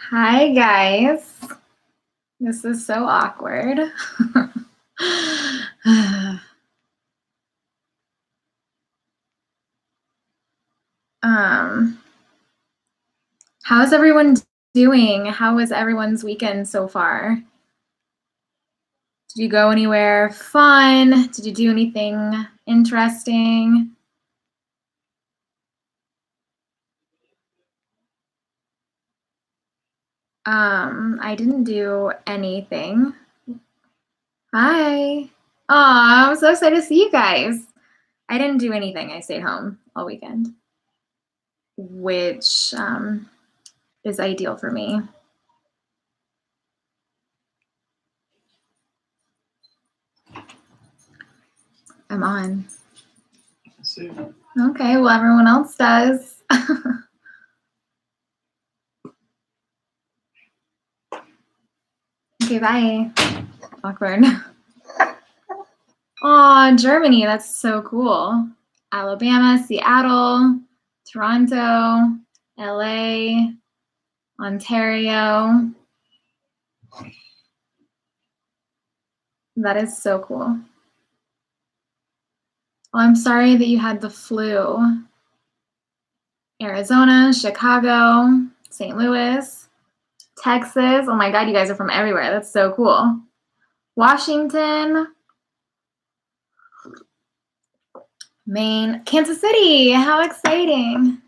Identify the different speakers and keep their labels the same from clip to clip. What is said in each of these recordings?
Speaker 1: Hi, guys. This is so awkward. How's everyone doing? How was everyone's weekend so far? Did you go anywhere fun? Did you do anything interesting? I didn't do anything. Hi. Aw, I'm so excited to see you guys. I didn't do anything. I stayed home all weekend, which is ideal for me. I'm on. Okay, well, everyone else does. Okay, bye. Awkward. Aw, Germany, that's so cool. Alabama, Seattle, Toronto, LA, Ontario. That is so cool. Oh, I'm sorry that you had the flu. Arizona, Chicago, St. Louis, Texas. Oh my God, you guys are from everywhere. That's so cool. Washington, Maine, Kansas City. How exciting.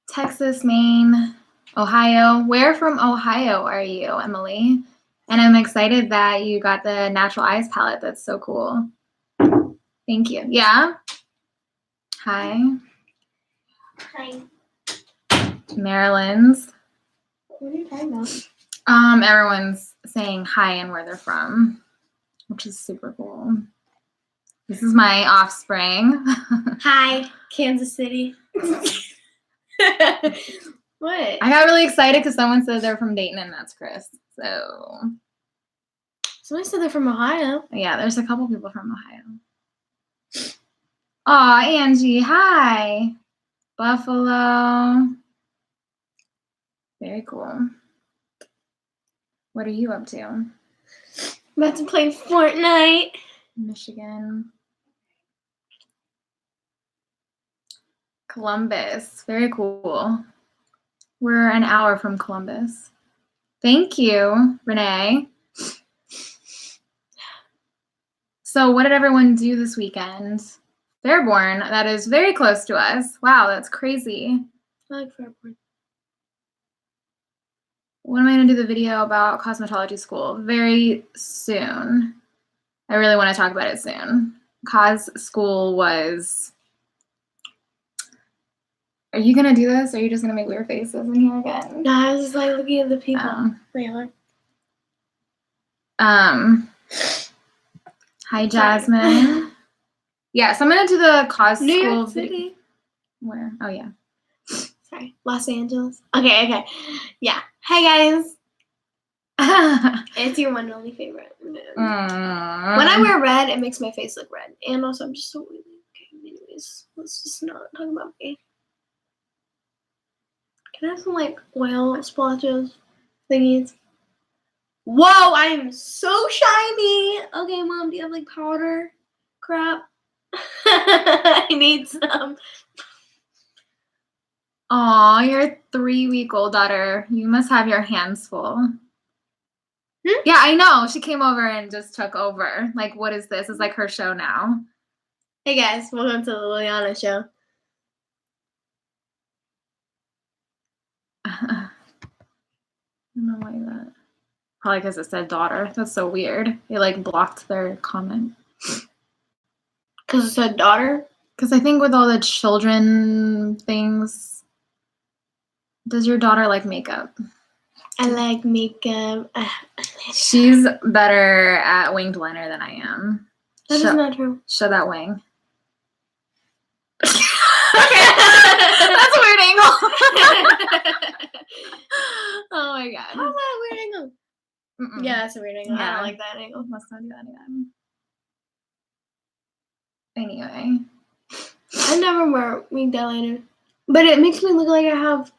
Speaker 1: Texas, Maine, Ohio. Where from Ohio are you, Emily? And I'm excited that you got the natural eyes palette. That's so cool. Thank you. Yeah? Hi.
Speaker 2: Hi.
Speaker 1: Maryland's.
Speaker 2: What are you talking about?
Speaker 1: Everyone's saying hi and where they're from, which is super cool. This is my offspring.
Speaker 2: Hi, Kansas City. What?
Speaker 1: I got really excited because someone said they're from Dayton, and that's Chris. So
Speaker 2: Somebody said they're from Ohio.
Speaker 1: yeah, there's a couple people from Ohio. Aw, Angie, hi. Buffalo. Very cool. What are you up to?
Speaker 2: About to play Fortnite.
Speaker 1: Michigan. Columbus. Very cool. We're an hour from Columbus. Thank you, Renee. So what did everyone do this weekend? Fairborn, that is very close to us. Wow, that's crazy.
Speaker 2: I like Fairborn.
Speaker 1: When am I going to do the video about cosmetology school? Very soon. I really want to talk about it soon. Cos school was... Are you going to do this, or are you just going to make weird faces in here again?
Speaker 2: No, I was just like looking at the people. Wait, what?
Speaker 1: Hi, Jasmine. Yeah, so I'm going to do the cos
Speaker 2: New
Speaker 1: school
Speaker 2: York
Speaker 1: video.
Speaker 2: City.
Speaker 1: Where? Oh, yeah.
Speaker 2: Sorry, Los Angeles. Okay. Yeah. Hi, guys. It's your one and only favorite. When I wear red, it makes my face look red. And also, I'm just so oily. Okay, anyways, let's just not talk about me. Can I have some, like, oil splotches thingies? Whoa, I am so shiny. Okay, Mom, do you have, like, powder? Crap. I need some.
Speaker 1: Aw, your 3-week-old daughter. You must have your hands full. Yeah, I know. She came over and just took over. Like, what is this? It's like her show now.
Speaker 2: Hey, guys. Welcome to the Liliana show.
Speaker 1: I don't know why that. Probably because it said daughter. That's so weird. It, like, blocked their comment.
Speaker 2: Because it said daughter?
Speaker 1: Because I think with all the children things, does your daughter like makeup?
Speaker 2: I like makeup.
Speaker 1: She's better at winged liner than I am.
Speaker 2: That is not true.
Speaker 1: Show that wing. Okay, that's a weird angle. Oh my God.
Speaker 2: How's that a weird angle? Yeah, that's a weird angle.
Speaker 1: Yeah.
Speaker 2: I don't like that angle.
Speaker 1: Let's not do that again. Anyway.
Speaker 2: I never wear winged eyeliner. But it makes me look like I have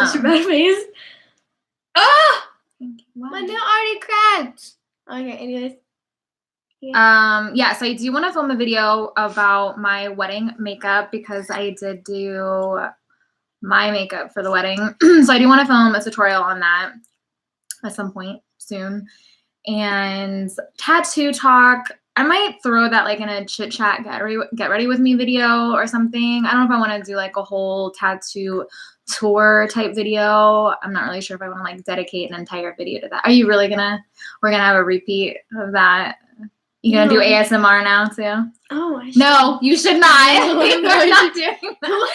Speaker 2: such a bad face. Ah! My nail already cracked. Okay, anyways.
Speaker 1: Yeah, so I do want to film a video about my wedding makeup because I did do my makeup for the wedding. So I do want to film a tutorial on that at some point soon. And tattoo talk, I might throw that like in a chit chat get ready with me video or something. I don't know if I want to do like a whole tattoo tour type video. I'm not really sure if I want to like dedicate an entire video to that. Are you really we're gonna have a repeat of that? You gonna do ASMR now too?
Speaker 2: Oh,
Speaker 1: no, you should not. You're not doing that. No.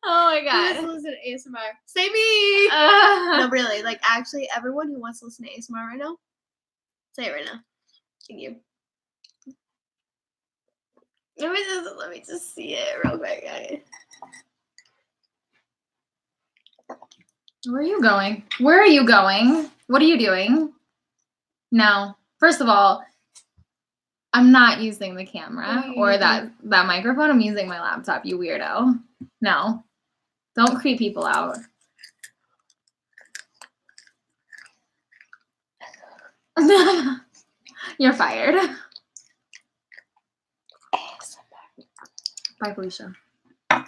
Speaker 1: Oh my god.
Speaker 2: Who wants to listen to ASMR? Say me. No, really. Like, actually, everyone who wants to listen to ASMR right now, say it right now. Thank you. Let me just see it real quick, guys.
Speaker 1: Where are you going? Where are you going? What are you doing? No. First of all, I'm not using the camera or that microphone. I'm using my laptop, you weirdo. No. Don't creep people out. You're fired. Bye, Felicia.
Speaker 2: Do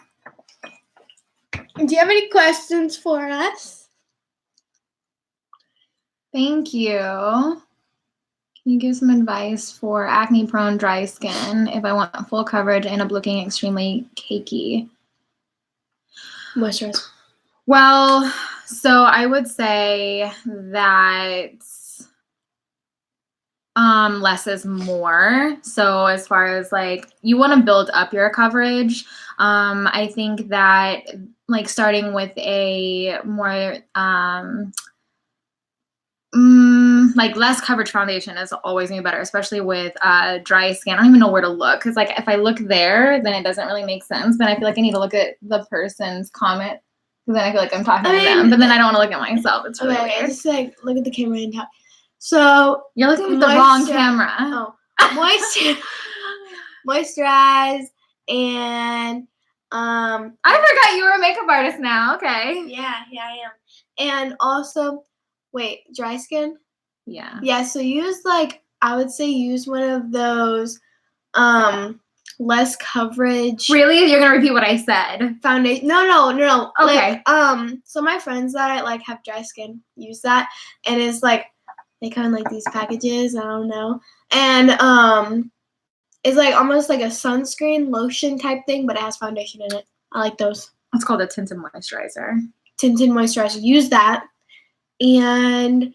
Speaker 2: you have any questions for us?
Speaker 1: Thank you. Can you give some advice for acne-prone dry skin if I want full coverage and I'm looking extremely cakey?
Speaker 2: Moisturize.
Speaker 1: Well, so I would say that less is more. So as far as like you want to build up your coverage, I think that like starting with a more like less coverage foundation is always gonna be better, especially with dry skin. I don't even know where to look because like if I look there, then it doesn't really make sense. Then I feel like I need to look at the person's comment because then I feel like I'm talking to them, but then I don't want to look at myself. It's really weird.
Speaker 2: Just like look at the camera and talk. So
Speaker 1: you're looking at the wrong camera.
Speaker 2: Oh, moisturize and
Speaker 1: I forgot you were a makeup artist now. Okay.
Speaker 2: Yeah, I am. And also, wait, dry skin?
Speaker 1: Yeah.
Speaker 2: Yeah, so use like I would say use one of those less coverage.
Speaker 1: Really? You're gonna repeat what I said?
Speaker 2: Foundation. No.
Speaker 1: Okay.
Speaker 2: Like, so my friends that like have dry skin use that, and it's like they come in like these packages. I don't know, and it's like almost like a sunscreen lotion type thing, but it has foundation in it. I like those.
Speaker 1: It's called a tinted moisturizer.
Speaker 2: Tinted moisturizer. Use that, and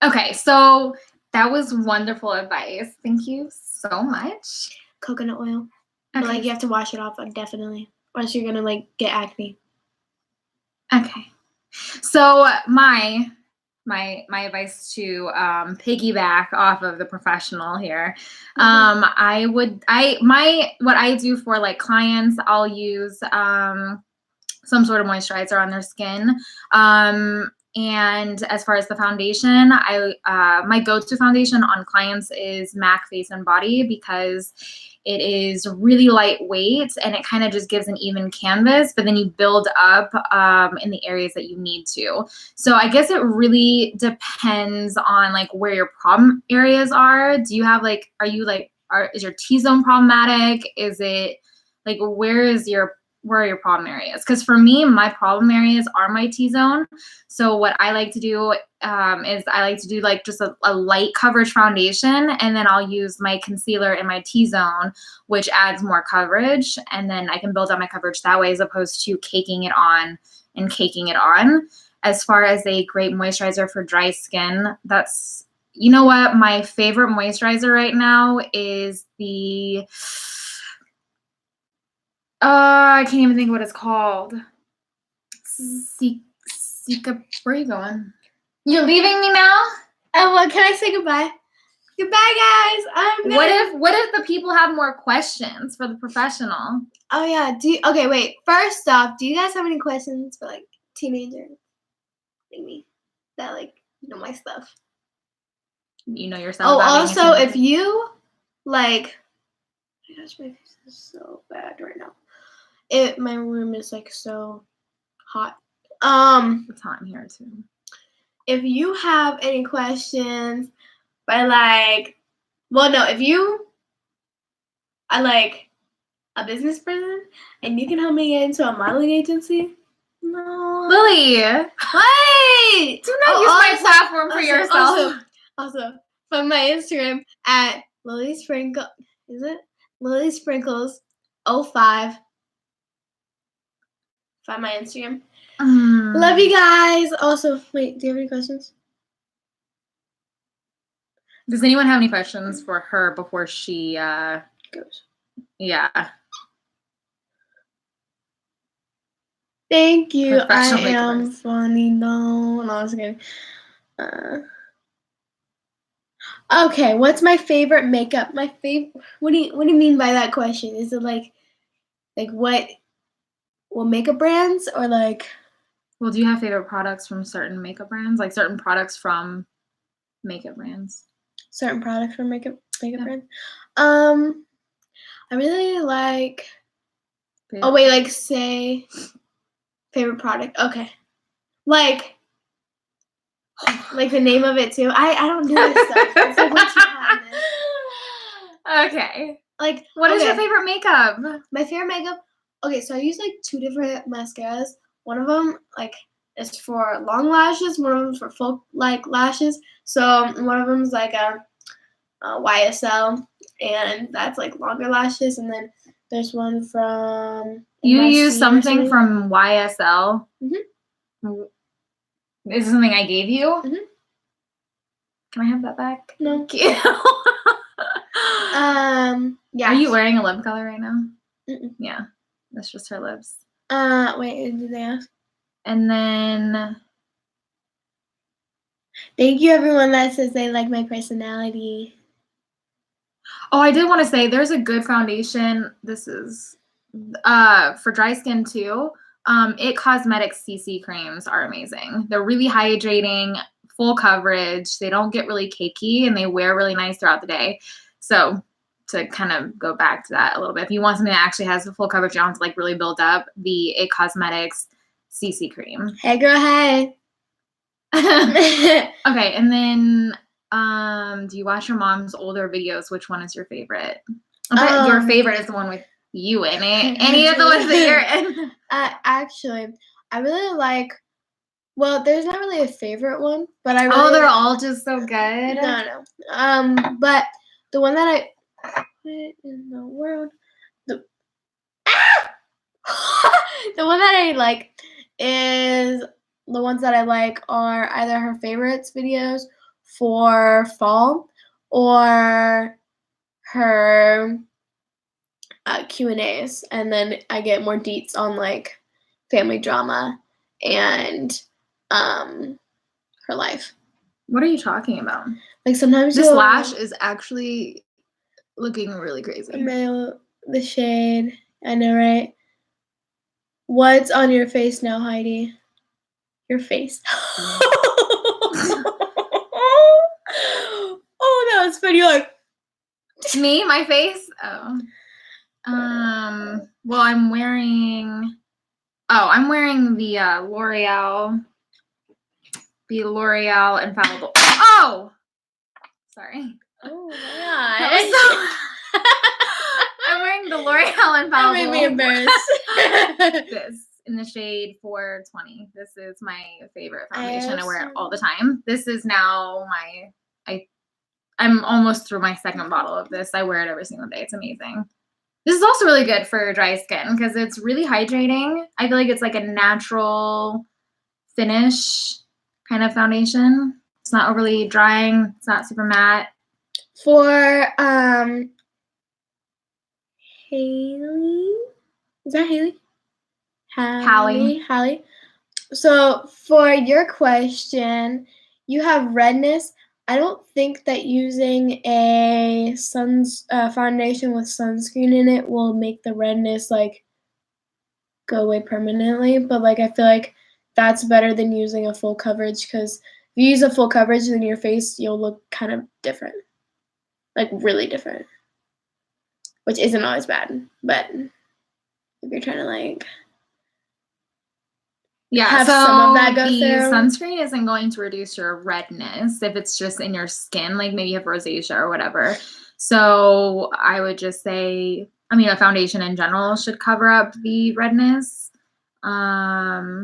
Speaker 1: Okay, so that was wonderful advice. Thank you so much.
Speaker 2: Coconut oil.
Speaker 1: Okay.
Speaker 2: But, like you have to wash it off definitely, or else you're gonna like get acne.
Speaker 1: Okay. So my advice to piggyback off of the professional here, what I do for like clients, I'll use some sort of moisturizer on their skin. And as far as the foundation, my go-to foundation on clients is MAC Face and Body because it is really lightweight and it kind of just gives an even canvas, but then you build up in the areas that you need to. So I guess it really depends on like where your problem areas are. Do you have like, is your T-zone problematic? Is it like, where are your problem areas? Because for me, my problem areas are my T-zone. So what I like to do is I like to do like just a light coverage foundation, and then I'll use my concealer in my T-zone, which adds more coverage, and then I can build up my coverage that way as opposed to caking it on and caking it on. As far as a great moisturizer for dry skin, that's, you know what, my favorite moisturizer right now is the I can't even think what it's called. Where are you going? You're leaving me now?
Speaker 2: Oh, well, can I say goodbye? Goodbye, guys.
Speaker 1: What if the people have more questions for the professional?
Speaker 2: Oh yeah. Okay, wait. First off, do you guys have any questions for like teenagers like me that like know my stuff?
Speaker 1: you know yourself.
Speaker 2: Oh,
Speaker 1: about being a
Speaker 2: also, if
Speaker 1: teenager?
Speaker 2: you like, oh my gosh, my face is so bad right now. My room is like so hot.
Speaker 1: It's hot in here too.
Speaker 2: If you have any questions, by like, well, no, if you are like a business person and you can help me get into a modeling agency. No.
Speaker 1: Lily,
Speaker 2: Wait!
Speaker 1: do not use my platform for yourself.
Speaker 2: Also, from my Instagram at Lily Sprinkle. Is it? Lily Sprinkles 05. Find my Instagram. Love you guys. Also, wait, do you have any questions?
Speaker 1: Does anyone have any questions for her before she
Speaker 2: goes?
Speaker 1: Yeah.
Speaker 2: Thank you. I
Speaker 1: Professional
Speaker 2: am
Speaker 1: makers.
Speaker 2: funny. No, I was kidding. Okay, what's my favorite makeup? My favorite. What do you mean by that question? Is it like what makeup brands or like?
Speaker 1: Well, do you have favorite products from certain makeup brands? Like certain products from makeup brands?
Speaker 2: Certain products from makeup brands. I really like.
Speaker 1: Favorite.
Speaker 2: Oh wait, like say favorite product. Okay, like the name of it too. I don't do this stuff. It's like what you have this.
Speaker 1: Okay.
Speaker 2: Like
Speaker 1: what is your favorite makeup?
Speaker 2: My favorite makeup. Okay, so I use like 2 different mascaras. One of them like is for long lashes. One of them for full like lashes. So one of them is like a YSL, and that's like longer lashes. And then there's one from.
Speaker 1: You use something from YSL.
Speaker 2: Mhm.
Speaker 1: Is this something I gave you?
Speaker 2: Mhm.
Speaker 1: Can I have that back?
Speaker 2: No.
Speaker 1: Thank you.
Speaker 2: Yeah.
Speaker 1: Are you wearing a lip color right now?
Speaker 2: Mm-mm.
Speaker 1: Yeah, that's just her lips.
Speaker 2: Wait, did they ask?
Speaker 1: And then.
Speaker 2: Thank you, everyone that says they like my personality.
Speaker 1: Oh, I did want to say there's a good foundation. This is for dry skin too. It Cosmetics CC creams are amazing. They're really hydrating, full coverage. They don't get really cakey, and they wear really nice throughout the day. So to kind of go back to that a little bit, if you want something that actually has the full coverage, you don't have to like really build up, the It Cosmetics CC cream.
Speaker 2: Hey girl, hey.
Speaker 1: Okay, and then do you watch your mom's older videos? Which one is your favorite? I bet your favorite is the one with you in it. Any of the ones that you're in?
Speaker 2: Actually, I really like. Well, there's not really a favorite one, but I really.
Speaker 1: Oh, they're all just so good.
Speaker 2: No. But the one that I. What in the world? The one that I like is the ones that I like are either her favorites videos for fall or her Q&As, and then I get more deets on like family drama and her life.
Speaker 1: What are you talking about?
Speaker 2: Like sometimes
Speaker 1: this lash is actually looking really crazy.
Speaker 2: The shade, I know, right? What's on your face now, Heidi? Your face. Oh, that was funny. Like
Speaker 1: me, my face. Oh. Well, I'm wearing the L'Oreal. The L'Oreal Infallible. Oh, sorry.
Speaker 2: Oh my god.
Speaker 1: I'm wearing the L'Oreal Infallible.
Speaker 2: That made me embarrassed.
Speaker 1: This in the shade 420. This is my favorite foundation. I wear it all the time. This is now I'm almost through my second bottle of this. I wear it every single day. It's amazing. This is also really good for dry skin because it's really hydrating. I feel like it's like a natural finish kind of foundation. It's not overly drying. It's not super matte.
Speaker 2: For Haley, is that Haley? Hallie. So for your question, you have redness. I don't think that using a foundation with sunscreen in it will make the redness like go away permanently. But like I feel like that's better than using a full coverage because you use a full coverage, then your face, you'll look kind of different. Like, really different. Which isn't always bad. But if you're trying to, like, have some of that go
Speaker 1: the
Speaker 2: through.
Speaker 1: sunscreen isn't going to reduce your redness if it's just in your skin, like maybe you have rosacea or whatever. So I would just say, I mean, a foundation in general should cover up the redness. But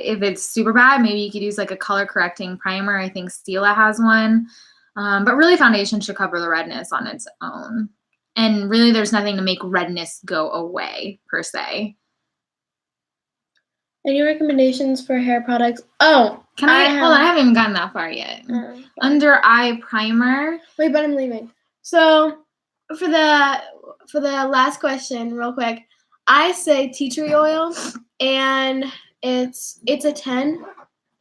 Speaker 1: if it's super bad, maybe you could use like a color correcting primer. I think Stila has one. But really, foundation should cover the redness on its own. And really, there's nothing to make redness go away, per se.
Speaker 2: Any recommendations for hair products? Oh,
Speaker 1: hold on, I haven't even gotten that far yet. Under eye primer.
Speaker 2: Wait, but I'm leaving. So for the last question, real quick, I say tea tree oil, and it's a 10.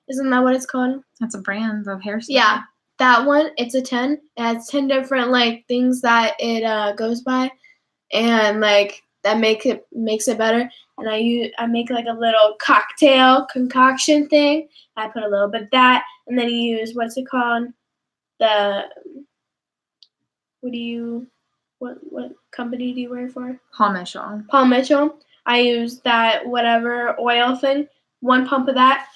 Speaker 2: Isn't that what it's called?
Speaker 1: That's a brand of hair spray.
Speaker 2: Yeah, that one. It's a 10. It has 10 different like things that it goes by, and like that makes it better. And I make like a little cocktail concoction thing. I put a little bit of that, and then you use, what's it called? What company do you work for?
Speaker 1: Paul Mitchell.
Speaker 2: Paul Mitchell. I use that whatever oil thing, 1 pump of that,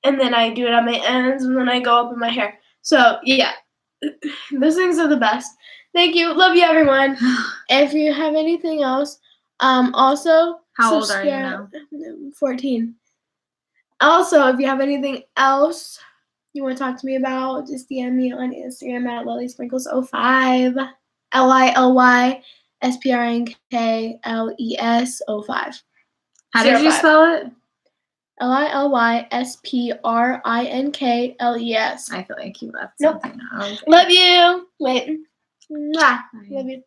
Speaker 2: and then I do it on my ends, and then I go up in my hair. So yeah, those things are the best. Thank you. Love you, everyone. If you have anything else, also,
Speaker 1: how old are you now?
Speaker 2: 14. Also, if you have anything else you want to talk to me about, just DM me on Instagram at LillySprinkles05. LILYSPRINKLES05.
Speaker 1: How did you spell it?
Speaker 2: LILYSPRINKLES.
Speaker 1: I feel like you left something out. Okay.
Speaker 2: Love you. Wait. Mwah. Love you.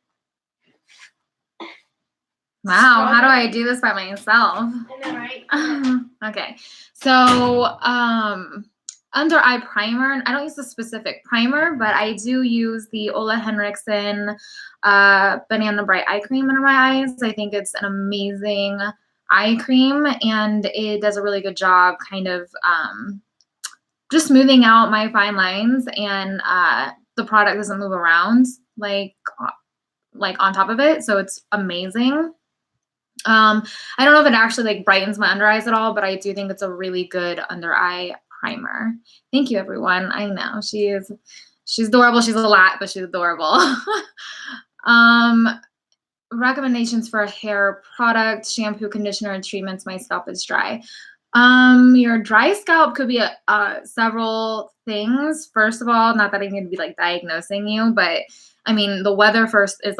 Speaker 1: Wow, how do I do this by myself?
Speaker 2: I know, right?
Speaker 1: Okay, so under eye primer, I don't use a specific primer, but I do use the Ole Henriksen Banana Bright Eye Cream under my eyes. I think it's an amazing eye cream, and it does a really good job kind of just smoothing out my fine lines, and the product doesn't move around like on top of it, so it's amazing. I don't know if it actually like brightens my under eyes at all, but I do think it's a really good under eye primer. Thank you, everyone. I know she's adorable. She's a lot, but she's adorable. Recommendations for a hair product, shampoo, conditioner, and treatments. My scalp is dry. Your dry scalp could be several things. First of all, not that I'm going to be like diagnosing you, but I mean, the weather first and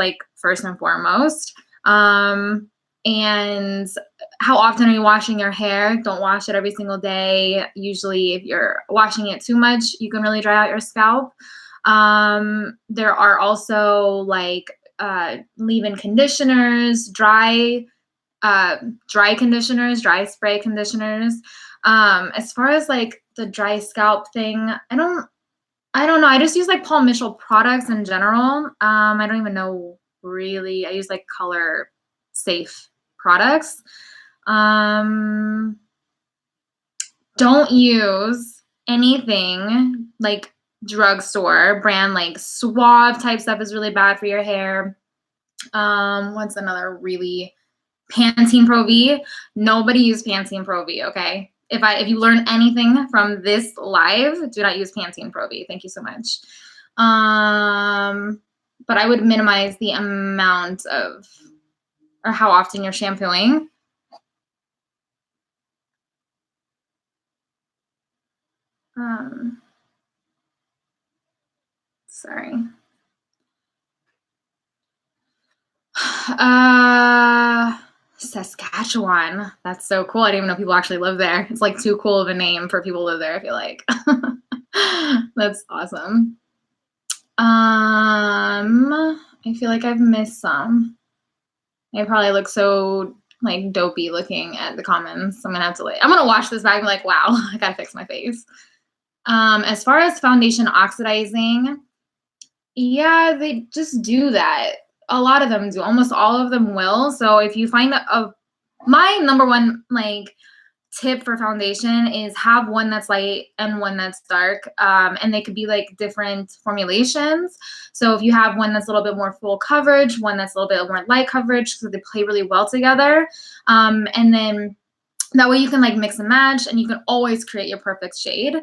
Speaker 1: foremost. And how often are you washing your hair? Don't wash it every single day. Usually if you're washing it too much, you can really dry out your scalp. There are also like leave-in conditioners, dry conditioners, dry spray conditioners. As far as like the dry scalp thing, I don't know. I just use like Paul Mitchell products in general. I don't even know really. I use like color safe products. Don't use anything like drugstore brand, like Suave type stuff is really bad for your hair. What's another really? Pantene Pro V. Nobody use Pantene Pro V, okay? If you learn anything from this live, do not use Pantene Pro V. Thank you so much. But I would minimize the amount of, or how often you're shampooing. Sorry. Saskatchewan. That's so cool. I didn't even know people actually live there. It's like too cool of a name for people to live there, I feel like. That's awesome. I feel like I've missed some. I probably look so like dopey looking at the comments. I'm gonna watch this back and be like, wow, I gotta fix my face. As far as foundation oxidizing, yeah, they just do that. A lot of them do. Almost all of them will. So if you find my number one like tip for foundation is have one that's light and one that's dark, and they could be like different formulations. So if you have one that's a little bit more full coverage, one that's a little bit more light coverage, so they play really well together, and then that way you can like mix and match, and you can always create your perfect shade.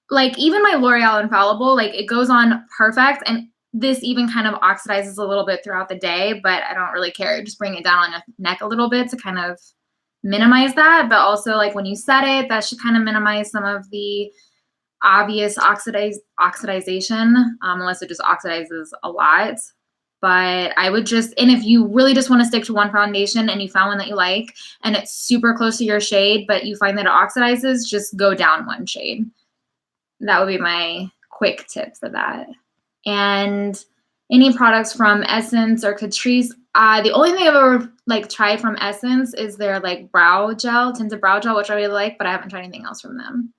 Speaker 1: Like even my L'Oreal Infallible, like it goes on perfect, and this even kind of oxidizes a little bit throughout the day, but I don't really care. Just bring it down on your neck a little bit to kind of minimize that. But also like when you set it, that should kind of minimize some of the obvious oxidization, unless it just oxidizes a lot. But I would just, and if you really just want to stick to one foundation and you found one that you like and it's super close to your shade, but you find that it oxidizes, just go down one shade. That would be my quick tip for that. And any products from Essence or Catrice, the only thing I've ever like tried from Essence is their like brow gel, tinted brow gel, which I really like, but I haven't tried anything else from them.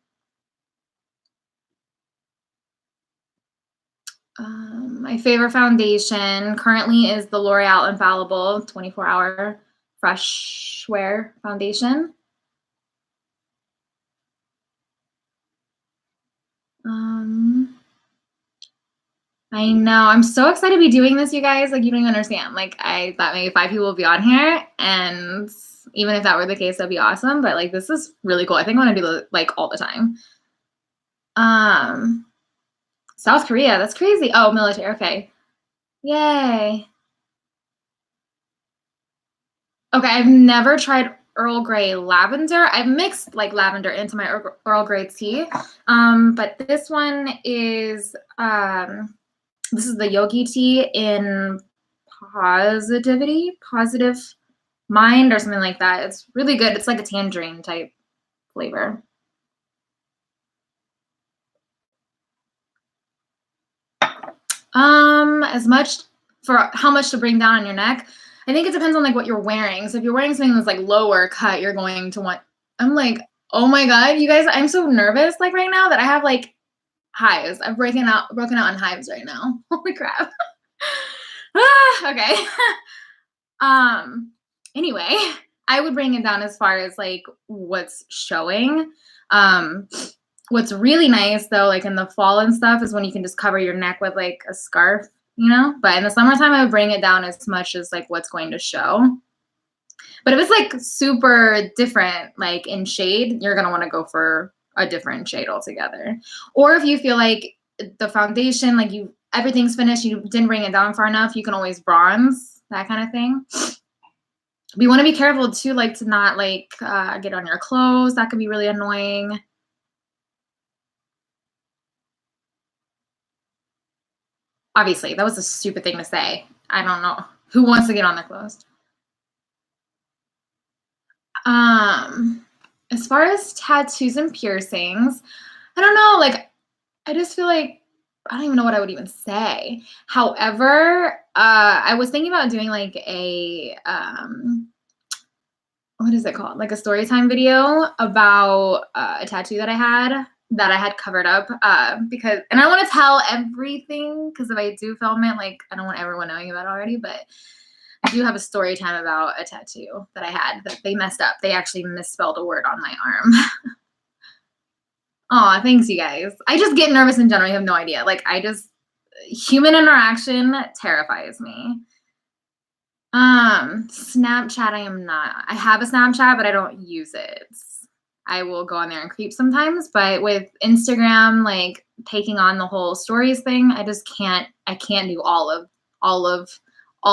Speaker 1: My favorite foundation currently is the L'Oreal Infallible 24-hour Fresh Wear Foundation. I know. I'm so excited to be doing this, you guys. Like, you don't even understand. Like, I thought maybe 5 people would be on here, and even if that were the case, that'd be awesome. But like, this is really cool. I think I'm gonna do it like all the time. South Korea. That's crazy. Oh, military. Okay. Yay. Okay, I've never tried Earl Grey lavender. I've mixed like lavender into my Earl Grey tea. But this one is this is the yogi tea in positive mind or something like that. It's really good. It's like a tangerine type flavor. As much for how much to bring down on your neck. I think it depends on like what you're wearing. So if you're wearing something that's like lower cut, you're going to want, I'm like, oh my God, you guys, I'm so nervous like right now that I have like hives. I've broken out on hives right now. Holy crap. Okay. Anyway, I would bring it down as far as like what's showing. What's really nice though, like in the fall and stuff, is when you can just cover your neck with like a scarf, you know? But in the summertime, I would bring it down as much as like what's going to show. But if it's like super different, like in shade, you're gonna want to go for a different shade altogether. Or if you feel like the foundation, like everything's finished, you didn't bring it down far enough, you can always bronze, that kind of thing. But you want to be careful too, like to not like get on your clothes. That could be really annoying. Obviously, that was a stupid thing to say. I don't know. Who wants to get on their clothes? As far as tattoos and piercings, I don't know. Like, I just feel like I don't even know what I would even say. However, I was thinking about doing like a what is it called? Like a story time video about a tattoo that I had covered up because, and I want to tell everything because if I do film it, like I don't want everyone knowing about it already, but I do have a story time about a tattoo that I had that they messed up. They actually misspelled a word on my arm. Aw, thanks you guys. I just get nervous in general. You have no idea. Like human interaction terrifies me. Snapchat, I am not. I have a Snapchat, but I don't use it. I will go on there and creep sometimes, but with Instagram, like taking on the whole stories thing, I just can't do all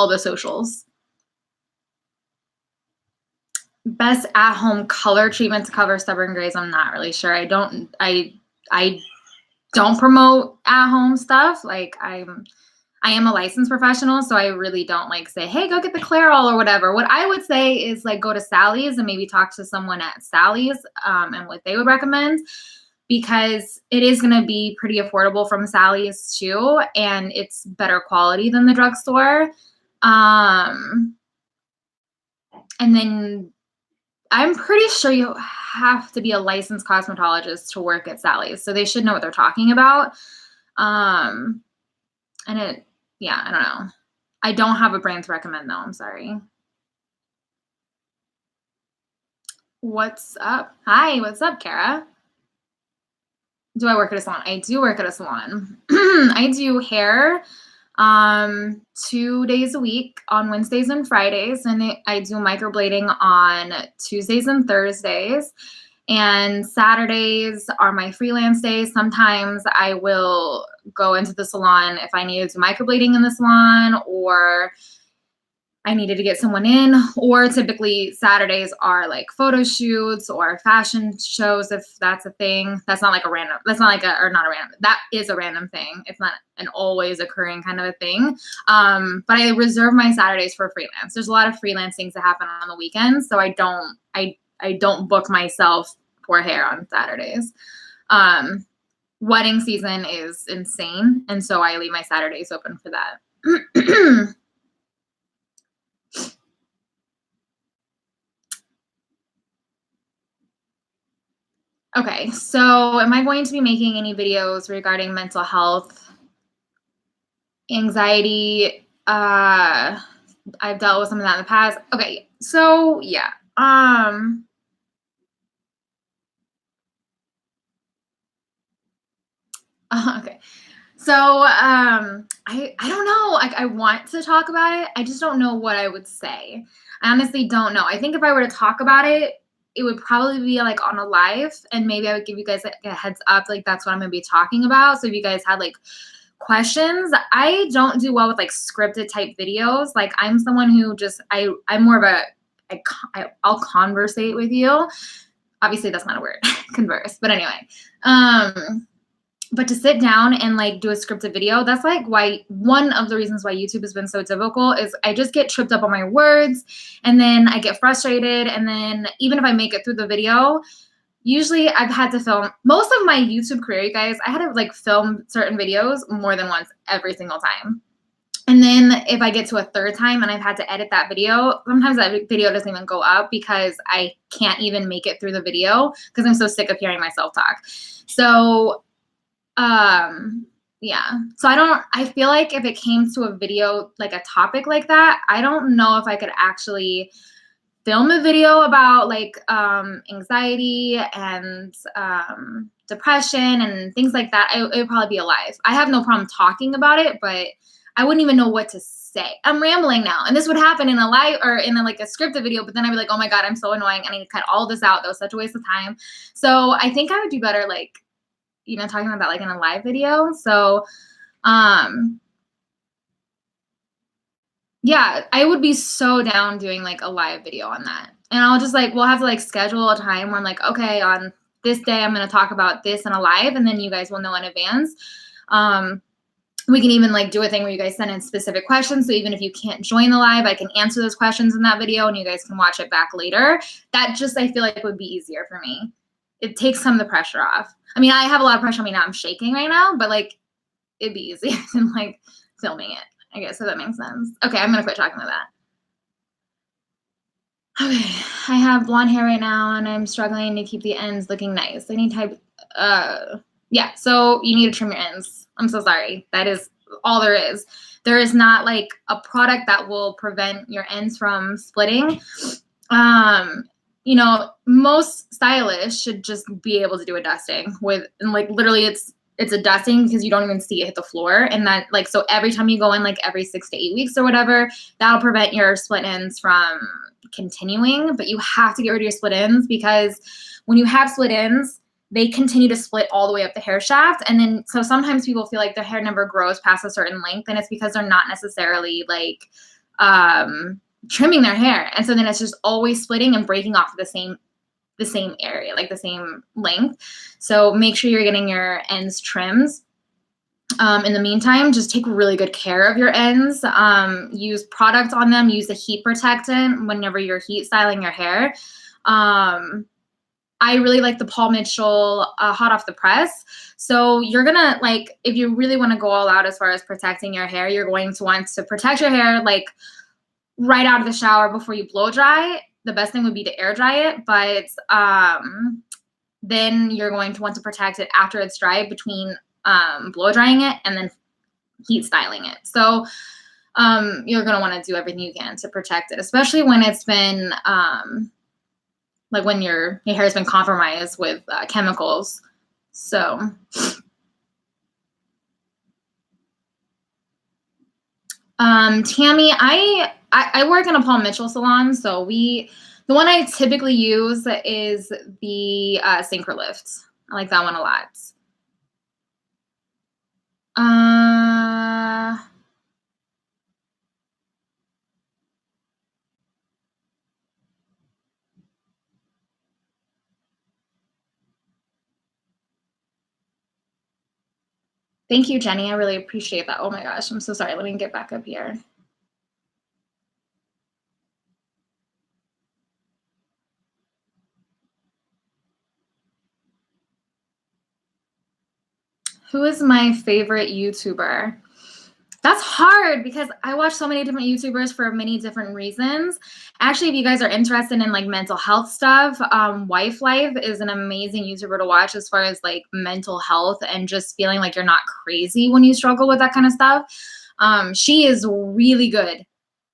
Speaker 1: the socials. Best at-home color treatment to cover stubborn grays, I'm not really sure. I don't promote at-home stuff. Like I am a licensed professional, so I really don't like say, hey, go get the Clairol or whatever. What I would say is like go to Sally's and maybe talk to someone at Sally's and what they would recommend, because it is going to be pretty affordable from Sally's too, and it's better quality than the drugstore. And then I'm pretty sure you have to be a licensed cosmetologist to work at Sally's, so they should know what they're talking about. And yeah, I don't know. I don't have a brand to recommend though, I'm sorry. What's up? Hi, what's up, Kara? Do I work at a salon? I do work at a salon. I do hair 2 days a week on Wednesdays and Fridays, and I do microblading on Tuesdays and Thursdays. And Saturdays are my freelance days. Sometimes I will go into the salon if I needed to microblading in the salon, or I needed to get someone in, or typically Saturdays are like photo shoots or fashion shows, if that's a thing. That's not like a random, that's not like a, or not a random, that is a random thing. It's not an always occurring kind of a thing. But I reserve my Saturdays for freelance. There's a lot of freelance things that happen on the weekends, so I don't book myself for hair on Saturdays. Wedding season is insane, and so I leave my Saturdays open for that. Okay, so am I going to be making any videos regarding mental health, anxiety? I've dealt with some of that in the past. Okay, so yeah. Okay. So I don't know. Like, I want to talk about it. I just don't know what I would say. I honestly don't know. I think if I were to talk about it, it would probably be like on a live, and maybe I would give you guys like a heads up, like that's what I'm gonna be talking about. So if you guys had like questions, I don't do well with like scripted type videos. Like I'm someone who just I'm more of I'll conversate with you. Obviously that's not a word, converse. But anyway, but to sit down and like do a scripted video, that's like why one of the reasons why YouTube has been so difficult is I just get tripped up on my words, and then I get frustrated, and then even if I make it through the video, usually I've had to film most of my YouTube career, you guys, I had to like film certain videos more than once every single time. And then if I get to a third time and I've had to edit that video, sometimes that video doesn't even go up because I can't even make it through the video because I'm so sick of hearing myself talk. So yeah. So I feel like if it came to a video, like a topic like that, I don't know if I could actually film a video about like anxiety and depression and things like that. It would probably be a live. I have no problem talking about it, but I wouldn't even know what to say. I'm rambling now, and this would happen in a live or in like a scripted video, but then I'd be like, oh my God, I'm so annoying. I need to cut all this out. That was such a waste of time. So I think I would do better like, you know, talking about that like in a live video. So yeah, I would be so down doing like a live video on that. And I'll just like, we'll have to like schedule a time where I'm like, okay, on this day I'm going to talk about this in a live, and then you guys will know in advance. We can even like do a thing where you guys send in specific questions. So even if you can't join the live, I can answer those questions in that video and you guys can watch it back later. That just, I feel like would be easier for me. It takes some of the pressure off. I mean, I have a lot of pressure on me now. I'm shaking right now, but like it'd be easier than like filming it, I guess, if that makes sense. Okay, I'm gonna quit talking about that. Okay, I have blonde hair right now and I'm struggling to keep the ends looking nice. I need type, yeah, so you need to trim your ends. I'm so sorry. That is all there is. There is not like a product that will prevent your ends from splitting. You know, most stylists should just be able to do a dusting with, and like literally it's a dusting because you don't even see it hit the floor. And that like, so every time you go in like every 6 to 8 weeks or whatever, that'll prevent your split ends from continuing. But you have to get rid of your split ends because when you have split ends, they continue to split all the way up the hair shaft. And then, so sometimes people feel like their hair never grows past a certain length, and it's because they're not necessarily like, trimming their hair. And so then it's just always splitting and breaking off the same area, like the same length. So make sure you're getting your ends trimmed. In the meantime, just take really good care of your ends. Use product on them. Use a heat protectant whenever you're heat styling your hair. I really like the Paul Mitchell hot off the press. So you're gonna like, if you really want to go all out as far as protecting your hair, you're going to want to protect your hair like right out of the shower before you blow dry. The best thing would be to air dry it, but then you're going to want to protect it after it's dry between blow drying it and then heat styling it. So you're going to want to do everything you can to protect it, especially when it's been like when your hair has been compromised with chemicals. So Tammy, I work in a Paul Mitchell salon, so the one I typically use is the Synchro-Lift. I like that one a lot. Thank you, Jenny. I really appreciate that. Oh my gosh, I'm so sorry. Let me get back up here. Who is my favorite YouTuber? That's hard because I watch so many different YouTubers for many different reasons. Actually, if you guys are interested in like mental health stuff, Wife Life is an amazing YouTuber to watch as far as like mental health and just feeling like you're not crazy when you struggle with that kind of stuff. She is really good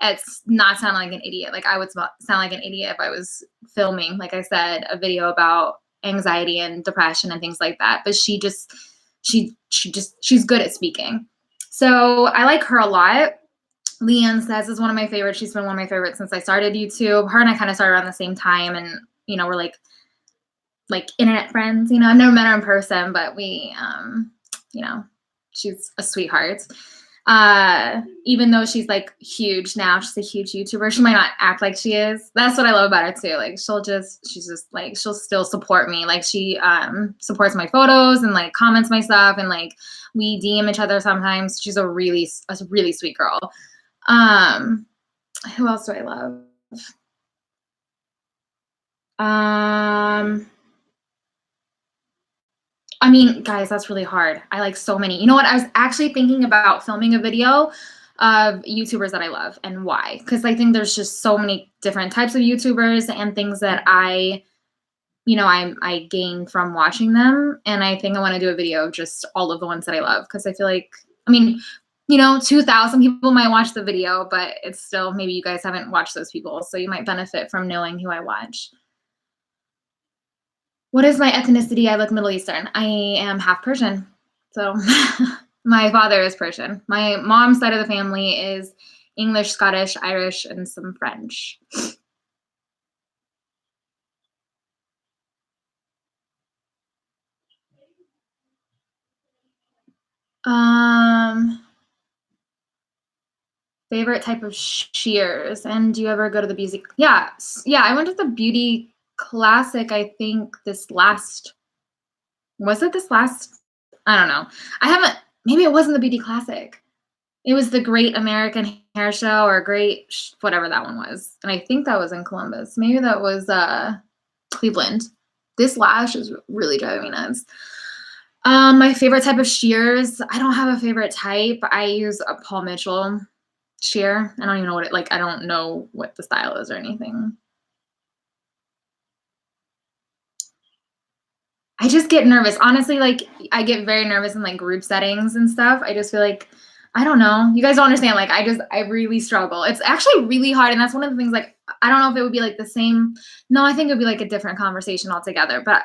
Speaker 1: at not sounding like an idiot. Like I would sound like an idiot if I was filming, like I said, a video about anxiety and depression and things like that. But she's good at speaking. So I like her a lot. Leanne Says is one of my favorites. She's been one of my favorites since I started YouTube. Her and I kind of started around the same time, and you know, we're like internet friends. You know, I've never met her in person, but we, you know, she's a sweetheart. Even though she's like huge now, she's a huge YouTuber. She might not act like she is. That's what I love about her too. Like she'll still support me. Like she supports my photos and like comments my stuff, and like we DM each other sometimes. She's a really sweet girl. Who else do I love? I mean, guys, that's really hard. I like so many. You know what? I was actually thinking about filming a video of YouTubers that I love and why. Because I think there's just so many different types of YouTubers and things that I gain from watching them. And I think I want to do a video of just all of the ones that I love. Because I feel like, I mean, 2,000 people might watch the video, but it's still, maybe you guys haven't watched those people. So you might benefit from knowing who I watch. What is my ethnicity? I look Middle Eastern. I am half Persian. So my father is Persian. My mom's side of the family is English, Scottish, Irish, and some French. Favorite type of shears. And do you ever go to the beauty? Yeah, I went to the beauty classic, I think was it this last? I don't know. Maybe it wasn't the beauty classic. It was the Great American Hair Show or Great whatever that one was. And I think that was in Columbus. Maybe that was Cleveland. This lash is really driving me nuts. My favorite type of shears. I don't have a favorite type. I use a Paul Mitchell shear. I don't even know I don't know what the style is or anything. I just get nervous. Honestly, like I get very nervous in like group settings and stuff. I just feel like, I don't know. You guys don't understand. Like I really struggle. It's actually really hard. And that's one of the things, like, I don't know if it would be like the same. No, I think it would be like a different conversation altogether. But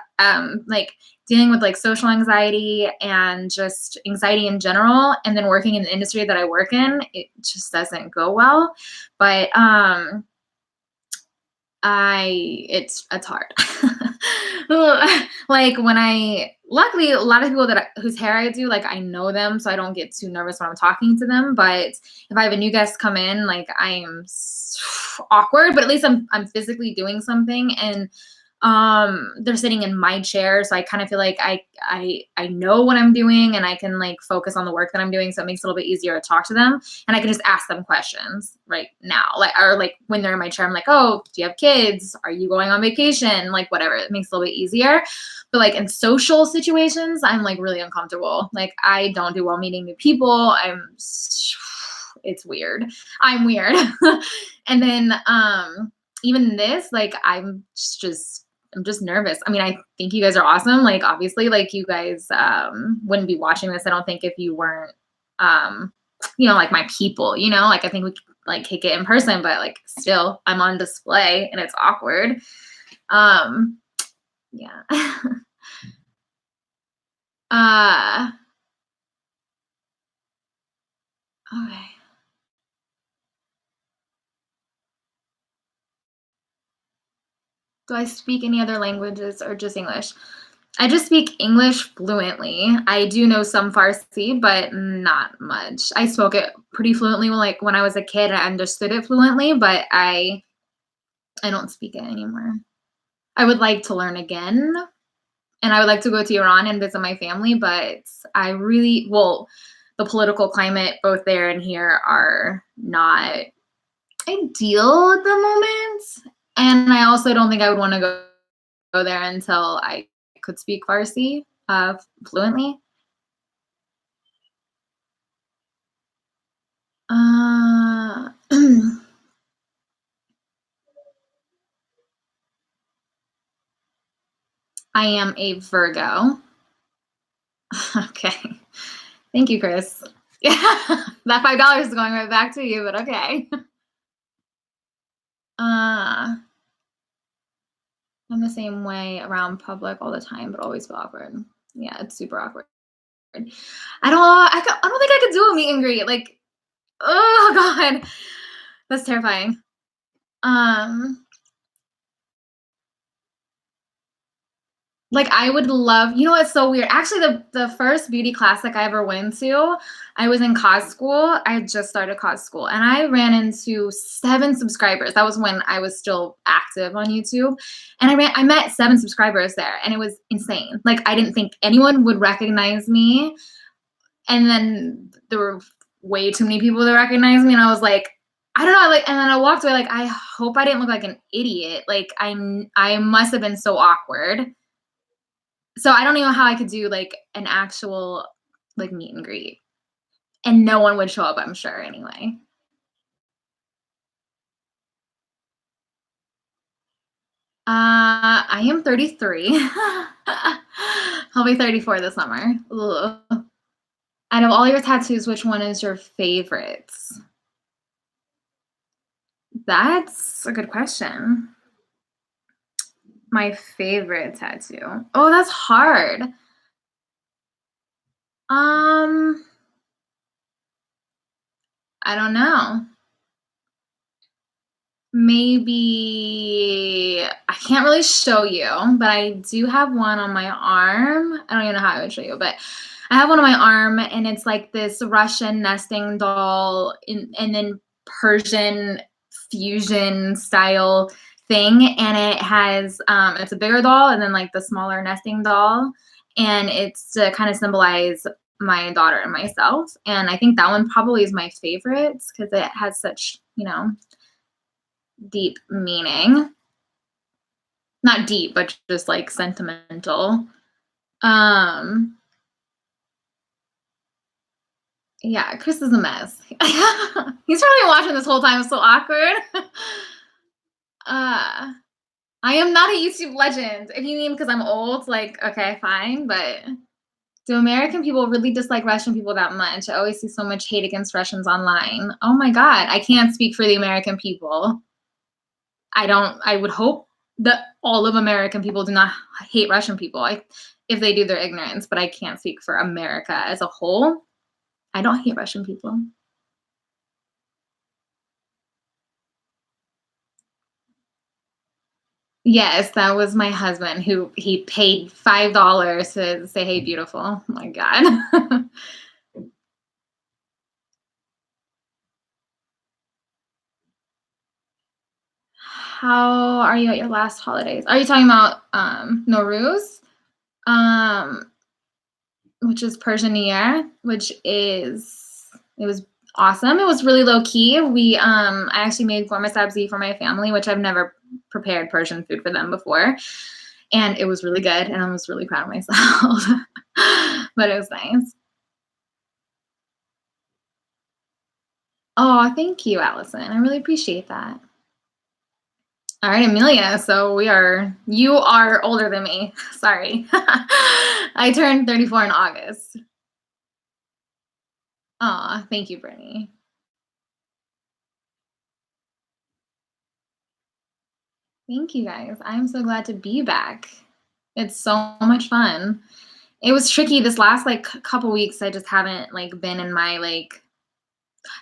Speaker 1: like dealing with like social anxiety and just anxiety in general, and then working in the industry that I work in, it just doesn't go well. But it's hard. Like luckily a lot of people whose hair I do, like I know them, so I don't get too nervous when I'm talking to them. But if I have a new guest come in, like I am awkward, but at least I'm physically doing something, and they're sitting in my chair, so I kind of feel like I know what I'm doing, and I can like focus on the work that I'm doing, so it makes it a little bit easier to talk to them, and I can just ask them questions right now, or when they're in my chair, I'm like, oh, do you have kids? Are you going on vacation? Like whatever, it makes it a little bit easier. But like in social situations, I'm like really uncomfortable. Like I don't do well meeting new people. It's weird. I'm weird. And then even this, like I'm just nervous. I mean, I think you guys are awesome. Like obviously, like you guys wouldn't be watching this, I don't think, if you weren't like my people, like I think we like kick it in person, but like still I'm on display and it's awkward. Yeah. uh, okay. Do I speak any other languages or just English? I just speak English fluently. I do know some Farsi, but not much. I spoke it pretty fluently when I was a kid. I understood it fluently, but I don't speak it anymore. I would like to learn again, and I would like to go to Iran and visit my family, but the political climate both there and here are not ideal at the moment. And I also don't think I would want to go there until I could speak Farsi fluently. I am a Virgo. Okay. Thank you, Chris. Yeah, that $5 is going right back to you, but okay. I'm the same way around public all the time, but always feel awkward. Yeah, it's super awkward. I don't think I could do a meet and greet. Like, oh God, that's terrifying. Like I would love, you know what's so weird? Actually, the first beauty class like I ever went to, I was in cos school. I had just started cos school and I ran into 7 subscribers. That was when I was still active on YouTube. And I met 7 subscribers there and it was insane. Like I didn't think anyone would recognize me. And then there were way too many people that recognized me and I was like, I don't know, like, and then I walked away like, I hope I didn't look like an idiot. Like I must have been so awkward. So I don't even know how I could do like an actual like meet and greet. And no one would show up, I'm sure, anyway. I am 33. I'll be 34 this summer. Ugh. Out of all your tattoos, which one is your favorite? That's a good question. My favorite tattoo. Oh, that's hard. I don't know. Maybe I can't really show you, but I do have one on my arm. I don't even know how I would show you, but I have one on my arm and it's like this Russian nesting doll and then Persian fusion style thing. And it has, it's a bigger doll and then like the smaller nesting doll. And it's to kind of symbolize my daughter and myself. And I think that one probably is my favorite because it has such, deep meaning. Not deep, but just like sentimental. Yeah, Chris is a mess. He's probably watching this whole time. It's so awkward. I am not a YouTube legend. If you mean because I'm old, like, okay, fine. But do American people really dislike Russian people that much? I always see so much hate against Russians online. Oh my God, I can't speak for the American people. I would hope that all of American people do not hate Russian people. If they do, they're ignorance, but I can't speak for America as a whole. I don't hate Russian people. Yes, that was my husband who he paid $5 to say, "Hey, beautiful." Oh my God. How are you at your last holidays? Are you talking about Nowruz? Um, which is Persian New Year, it was awesome. It was really low key. I actually made korma sabzi for my family, which I've never prepared Persian food for them before. And it was really good and I was really proud of myself. But it was nice. Oh, thank you, Allison. I really appreciate that. All right, Amelia. So you are older than me. Sorry. I turned 34 in August. Aw, thank you, Brittany. Thank you guys. I'm so glad to be back. It's so much fun. It was tricky this last like couple weeks. I just haven't like been in my like.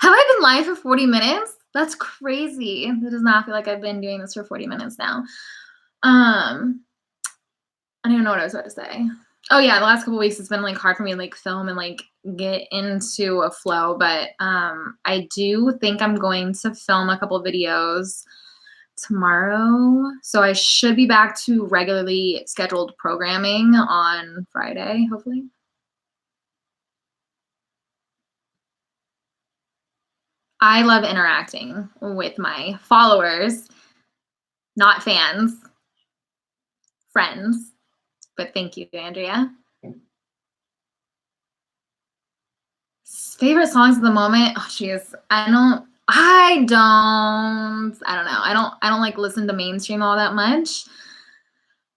Speaker 1: Have I been live for 40 minutes? That's crazy. It does not feel like I've been doing this for 40 minutes now. I don't even know what I was about to say. Oh yeah, the last couple weeks it's been like hard for me to like film and like get into a flow, but I do think I'm going to film a couple videos tomorrow. So I should be back to regularly scheduled programming on Friday, hopefully. I love interacting with my followers, not fans, friends. But thank you, Andrea. Favorite songs of the moment? Oh, geez. I don't know. I don't like listen to mainstream all that much.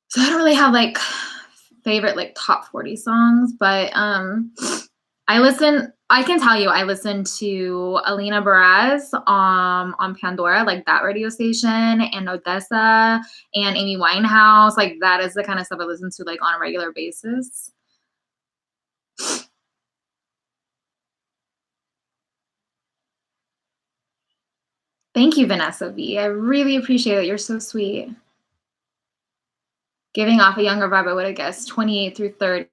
Speaker 1: So I don't really have like favorite like top 40 songs, but I can tell you I listen to Alina Baraz on Pandora, like that radio station, and Odessa and Amy Winehouse. Like that is the kind of stuff I listen to like on a regular basis. Thank you, Vanessa V. I really appreciate it. You're so sweet. Giving off a younger vibe, I would have guessed 28 through 30.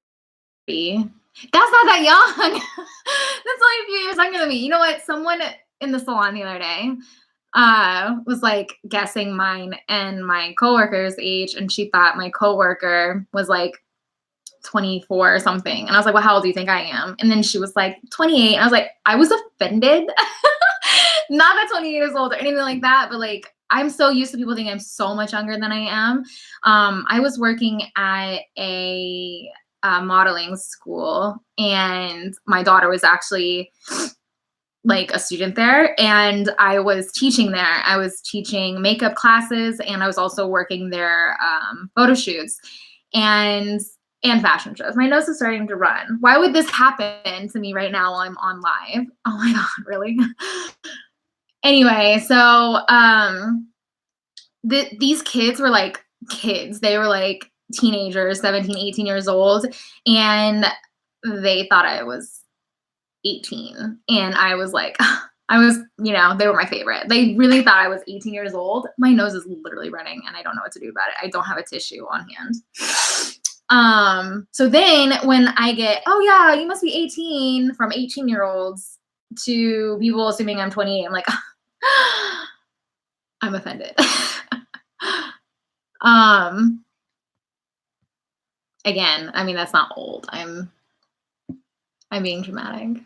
Speaker 1: That's not that young. That's only a few years younger than me. You know what? Someone in the salon the other day was like guessing mine and my coworker's age, and she thought my coworker was like 24 or something. And I was like, well, how old do you think I am? And then she was like 28. And I was like, I was offended. Not that 28 years old or anything like that, but like I'm so used to people thinking I'm so much younger than I am. I was working at a modeling school, and my daughter was actually like a student there, and I was teaching there. I was teaching makeup classes, and I was also working their photo shoots and fashion shows. My nose is starting to run. Why would this happen to me right now while I'm on live? Oh my God, really? Anyway, so these kids were like kids. They were like teenagers, 17, 18 years old, and they thought I was 18. And I was like, they were my favorite. They really thought I was 18 years old. My nose is literally running and I don't know what to do about it. I don't have a tissue on hand. So then when I get, oh yeah, you must be 18 from 18-year-olds to people assuming I'm 28, I'm like, I'm offended. Again, I mean, that's not old. I'm being dramatic.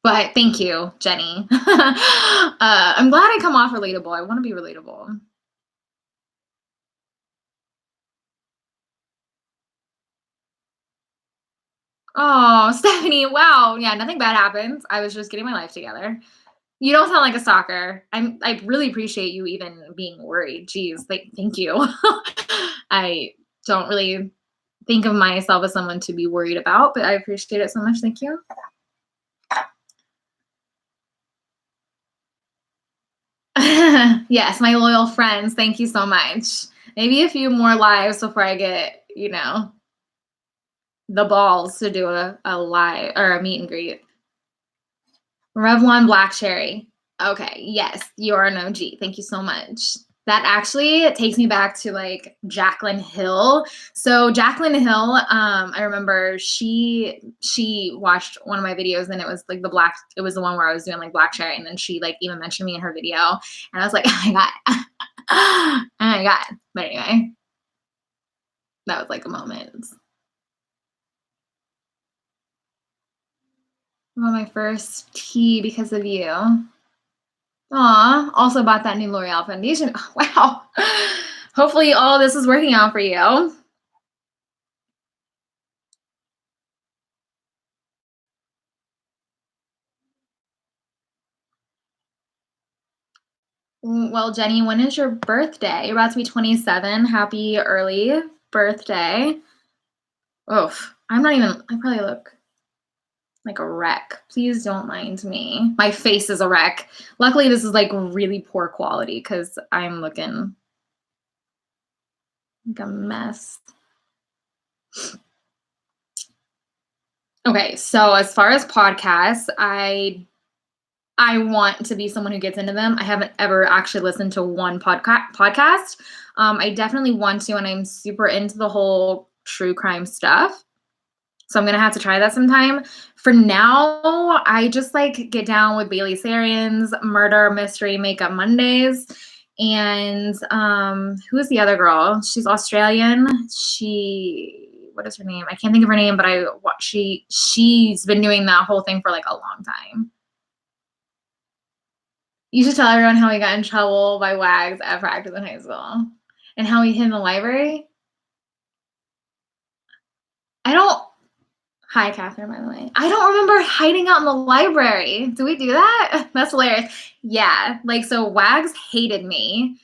Speaker 1: But thank you, Jenny. I'm glad I come off relatable. I want to be relatable. Oh, Stephanie, wow. Yeah, nothing bad happened. I was just getting my life together. You don't sound like a stalker. I really appreciate you even being worried. Jeez, thank you. I don't really think of myself as someone to be worried about, but I appreciate it so much. Thank you. Yes, my loyal friends. Thank you so much. Maybe a few more lives before I get, the balls to do a live or a meet and greet. Revlon Black Cherry. Okay, yes, you are an OG. Thank you so much. That actually takes me back to like Jaclyn Hill. So Jaclyn Hill, I remember she watched one of my videos, and it was like it was the one where I was doing like Black Cherry, and then she like even mentioned me in her video, and I was like, oh my God. Oh my God. But anyway, that was like a moment. I got my first tea because of you. Aw, also bought that new L'Oreal foundation. Oh, wow. Hopefully all this is working out for you. Well, Jenny, when is your birthday? You're about to be 27. Happy early birthday. Oof. I probably look like a wreck. Please don't mind me. My face is a wreck. Luckily, this is like really poor quality because I'm looking like a mess. Okay, so as far as podcasts, I want to be someone who gets into them. I haven't ever actually listened to one podcast. I definitely want to, and I'm super into the whole true crime stuff. So I'm going to have to try that sometime. For now, I just like get down with Bailey Sarian's Murder Mystery Makeup Mondays. And who's the other girl? She's Australian. What is her name? I can't think of her name, but she's been doing that whole thing for like a long time. You should tell everyone how he got in trouble by Wags at practice in high school and how he hid in the library. Hi, Catherine, by the way. I don't remember hiding out in the library. Do we do that? That's hilarious. Yeah, like, so Wags hated me.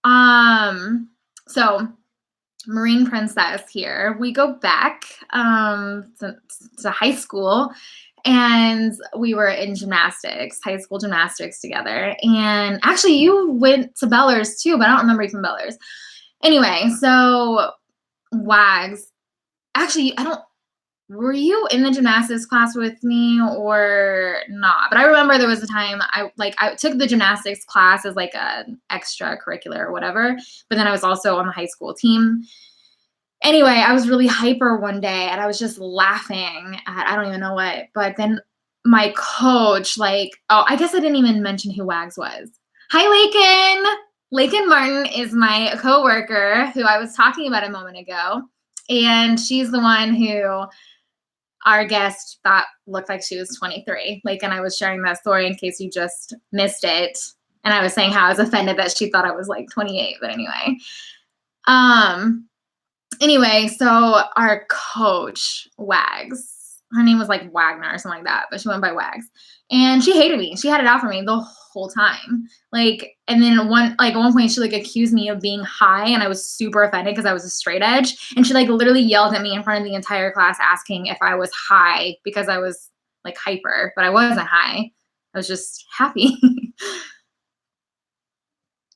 Speaker 1: So Marine Princess here. We go back to high school, and we were in gymnastics, high school gymnastics together. And actually, you went to Bellers too, but I don't remember you from Bellers. Anyway, so Wags. Actually, were you in the gymnastics class with me or not? But I remember there was a time I took the gymnastics class as like an extracurricular or whatever, but then I was also on the high school team. Anyway, I was really hyper one day and I was just laughing at, I don't even know what, but then my coach, I guess I didn't even mention who Wags was. Hi, Lakin. Lakin Martin is my coworker who I was talking about a moment ago. And she's the one who our guest thought looked like she was 23. And I was sharing that story in case you just missed it. And I was saying how I was offended that she thought I was like 28. But anyway, so our coach, Wags, her name was like Wagner or something like that, but she went by Wags. And she hated me. She had it out for me the whole time. And then at one point she accused me of being high, and I was super offended because I was a straight edge. And she literally yelled at me in front of the entire class asking if I was high because I was hyper, but I wasn't high. I was just happy.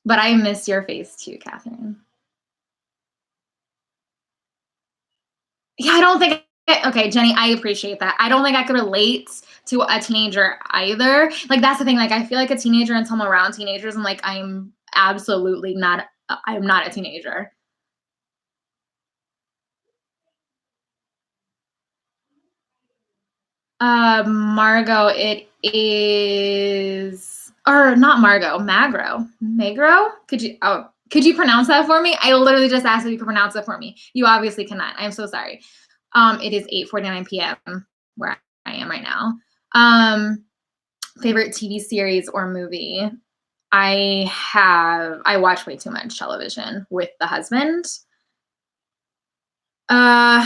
Speaker 1: But I miss your face too, Catherine. Yeah, I don't think okay, Jenny, I appreciate that. I don't think I could relate to a teenager either. That's the thing. I feel like a teenager until I'm around teenagers. I'm I'm absolutely not. I'm not a teenager. Margot, it is, or not Margot, Magro. Could you pronounce that for me? I literally just asked if you could pronounce it for me. You obviously cannot. I'm so sorry. It is 8:49 p.m. where I am right now. Favorite TV series or movie? I watch way too much television with the husband. I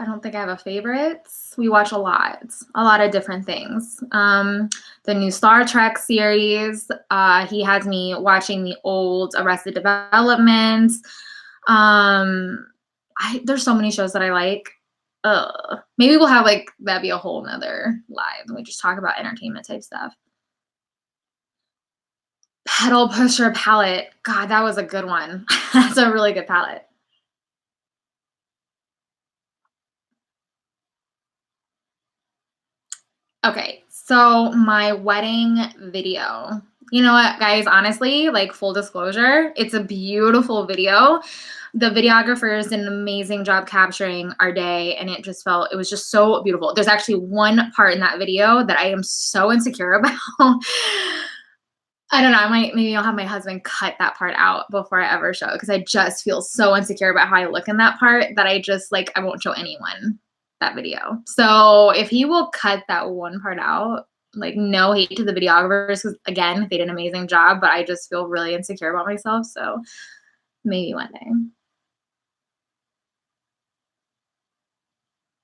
Speaker 1: don't think I have a favorite. We watch a lot of different things. The new Star Trek series. He has me watching the old Arrested Development. There's so many shows that I like. Maybe we'll have that'd be a whole nother live and we just talk about entertainment type stuff. Pedal pusher palette. God, that was a good one. That's a really good palette. Okay, so my wedding video. You know what, guys? Honestly, full disclosure, it's a beautiful video. The videographers did an amazing job capturing our day, and it was just so beautiful. There's actually one part in that video that I am so insecure about. I don't know. Maybe I'll have my husband cut that part out before I ever show it because I just feel so insecure about how I look in that part that I just I won't show anyone that video. So if he will cut that one part out, no hate to the videographers because again, they did an amazing job, but I just feel really insecure about myself. So maybe one day.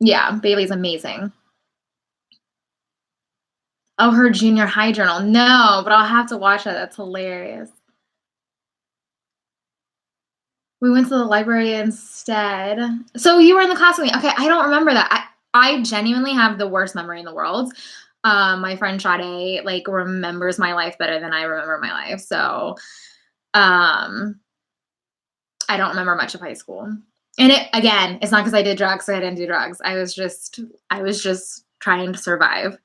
Speaker 1: Yeah, Bailey's amazing. Oh, her junior high journal. No, but I'll have to watch that. That's hilarious. We went to the library instead. So you were in the class with me. Okay, I don't remember that. I genuinely have the worst memory in the world. My friend Sade like remembers my life better than I remember my life. So I don't remember much of high school. And it's not because I did drugs, so I didn't do drugs. I was just trying to survive.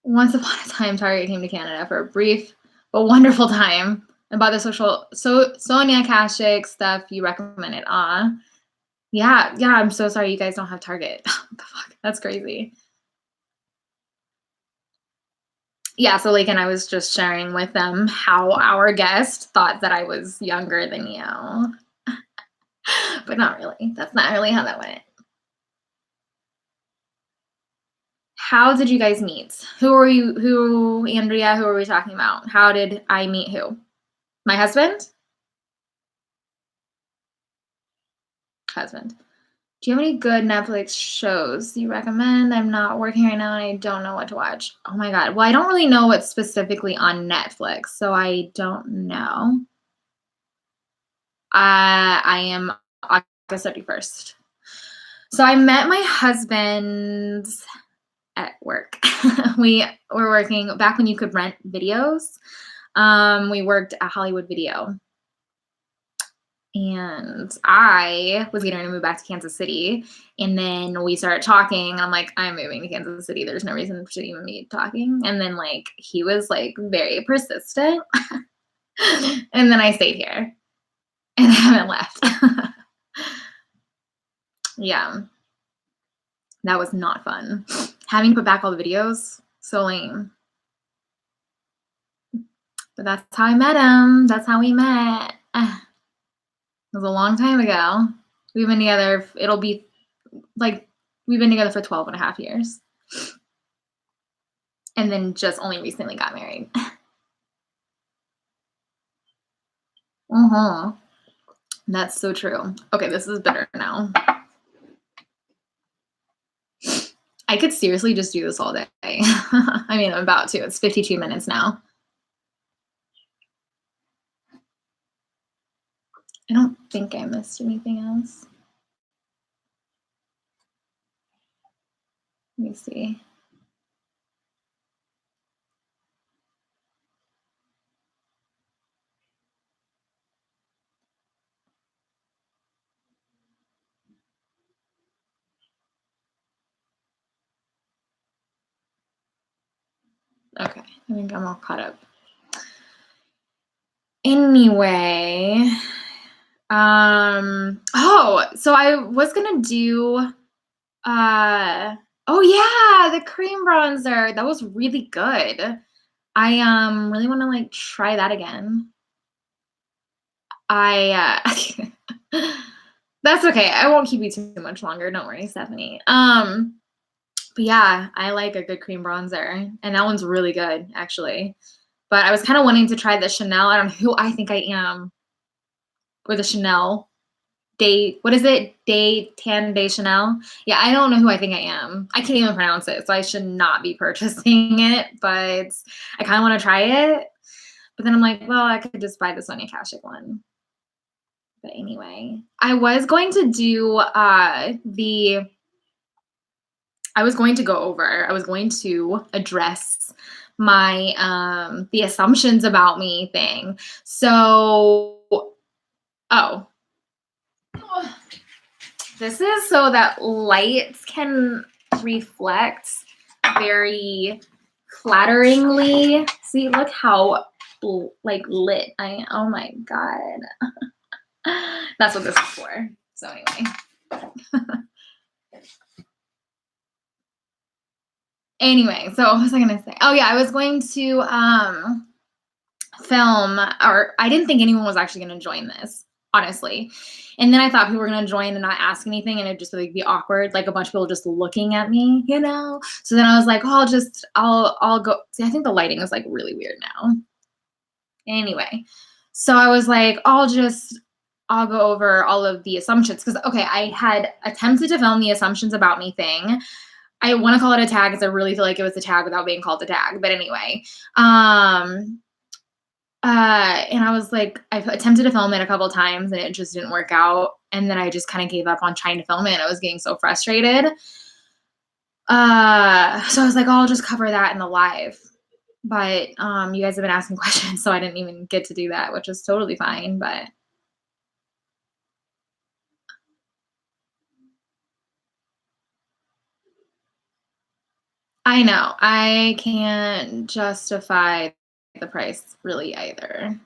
Speaker 1: Once upon a time, Target came to Canada for a brief but wonderful time and bought the Sonia Kashik stuff you recommended. Yeah, I'm so sorry you guys don't have Target. What the fuck? That's crazy. Yeah, so like, and I was just sharing with them how our guest thought that I was younger than you. But not really. That's not really how that went. How did you guys meet? Andrea, who are we talking about? How did I meet who? My husband? Husband. Do you have any good Netflix shows you recommend? I'm not working right now and I don't know what to watch. Oh my God. Well, I don't really know what's specifically on Netflix, so I don't know. I am August 31st. So I met my husband at work. We were working back when you could rent videos. We worked at Hollywood Video. And I was getting ready to move back to Kansas City. And then we started talking. I'm like, I'm moving to Kansas City. There's no reason to even be talking. And then like he was like very persistent. And then I stayed here. And I haven't left. Yeah. That was not fun. Having to put back all the videos, so lame. But that's how I met him. That's how we met. It was a long time ago. We've been together, we've been together for 12 and a half years. And then just only recently got married. That's so true. Okay, this is better now. I could seriously just do this all day. I mean, I'm about to. It's 52 minutes now. I don't think I missed anything else. Let me see. Okay, I think I'm all caught up. Anyway, so I was gonna do, oh yeah, the cream bronzer. That was really good. I really want to like try that again. That's okay. I won't keep you too much longer. Don't worry, Stephanie. But yeah, I like a good cream bronzer, and that one's really good actually. But I was kind of wanting to try the Chanel. I don't know who I think I am. Or the Chanel what is it? Tan de Chanel. Yeah, I don't know who I think I am. I can't even pronounce it, so I should not be purchasing it, but I kind of want to try it. But then I'm like, well, I could just buy the Sonia Kashik one. But anyway, I was going to do I was going to address my the assumptions about me thing. So this is so that lights can reflect very flatteringly. See, look how like lit I am. Oh my God. That's what this is for. So anyway, so what was I gonna say? Oh yeah, I was going to film, or I didn't think anyone was actually gonna join this, honestly. And then I thought people were gonna join and not ask anything, and it'd just like be awkward, like a bunch of people just looking at me, you know? So then I was like, oh, I'll go. See, I think the lighting is like really weird now. Anyway, so I was like, I'll go over all of the assumptions. Because, okay, I had attempted to film the assumptions about me thing. I want to call it a tag because I really feel like it was a tag without being called a tag. But anyway, And I was like, I attempted to film it a couple times and it just didn't work out. And then I just kind of gave up on trying to film it and I was getting so frustrated. So I was like, oh, I'll just cover that in the live. But you guys have been asking questions, so I didn't even get to do that, which is totally fine. But I know I can't justify the price really either.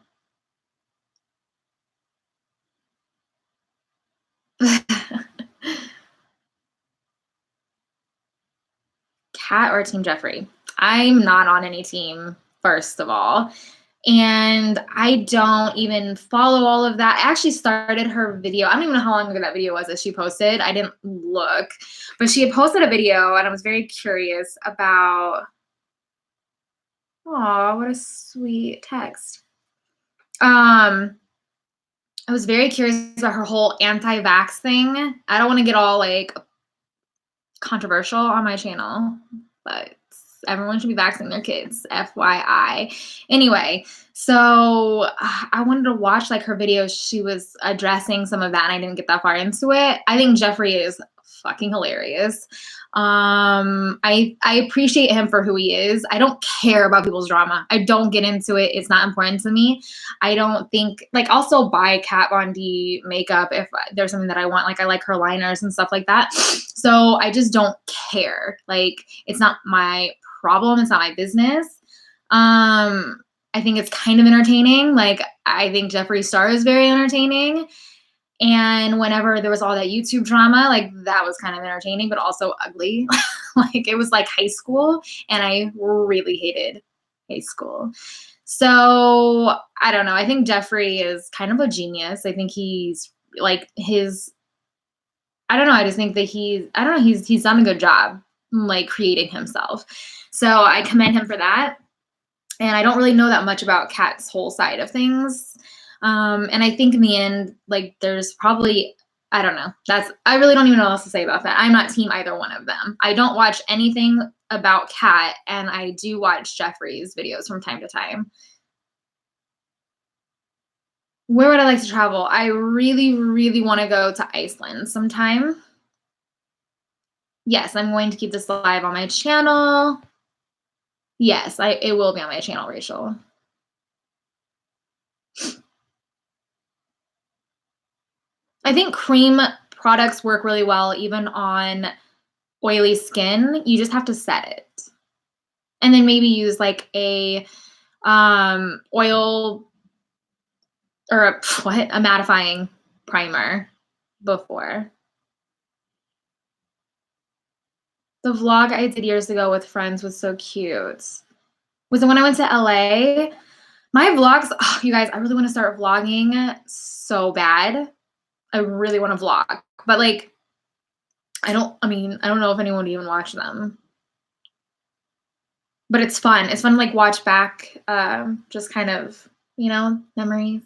Speaker 1: Kat or Team Jeffree? I'm not on any team, first of all. And I don't even follow all of that. I actually started her video. I don't even know how long ago that video was that she posted. I didn't look. But she had posted a video and I was very curious about, oh, what a sweet text. I was very curious about her whole anti-vax thing. I don't want to get all like controversial on my channel, but everyone should be vaccinating their kids, FYI. Anyway, so I wanted to watch like her videos. She was addressing some of that and I didn't get that far into it. I think Jeffree is fucking hilarious. I appreciate him for who he is. I don't care about people's drama. I don't get into it. It's not important to me. I don't think, like, I'll still buy Kat Von D makeup if there's something that I want. Like, I like her liners and stuff like that. So I just don't care. Like, it's not my problem. It's not my business. I think it's kind of entertaining. Like, I think Jeffree Star is very entertaining. And whenever there was all that YouTube drama, like that was kind of entertaining, but also ugly. Like it was like high school and I really hated high school. So I don't know. I think Jeffree is kind of a genius. I think he's like I don't know. I just think that he's done a good job like creating himself. So I commend him for that. And I don't really know that much about Kat's whole side of things. And I think in the end, like there's probably, I don't know. I really don't even know what else to say about that. I'm not team either one of them. I don't watch anything about Kat and I do watch Jeffree's videos from time to time. Where would I like to travel? I really, really want to go to Iceland sometime. Yes, I'm going to keep this live on my channel. Yes, it will be on my channel, Rachel. I think cream products work really well even on oily skin. You just have to set it. And then maybe use like a oil or a mattifying primer before. The vlog I did years ago with friends was so cute. Was it when I went to LA? My vlogs, oh, you guys, I really want to start vlogging so bad. I really want to vlog, but like, I don't know if anyone would even watch them, but it's fun. It's fun to like watch back, just kind of, memories.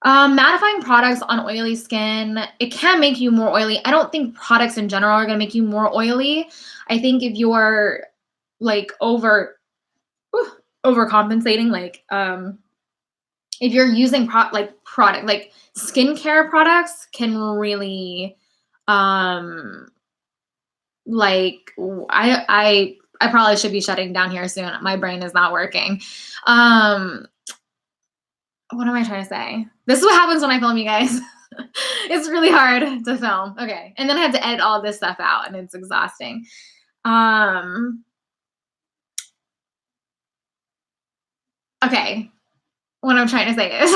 Speaker 1: Mattifying products on oily skin, it can make you more oily. I don't think products in general are going to make you more oily. I think if you're like overcompensating, like, if you're using product, like skincare products can really, like I probably should be shutting down here soon. My brain is not working. What am I trying to say? This is what happens when I film, you guys. It's really hard to film. Okay. And then I have to edit all this stuff out and it's exhausting. Okay. What I'm trying to say is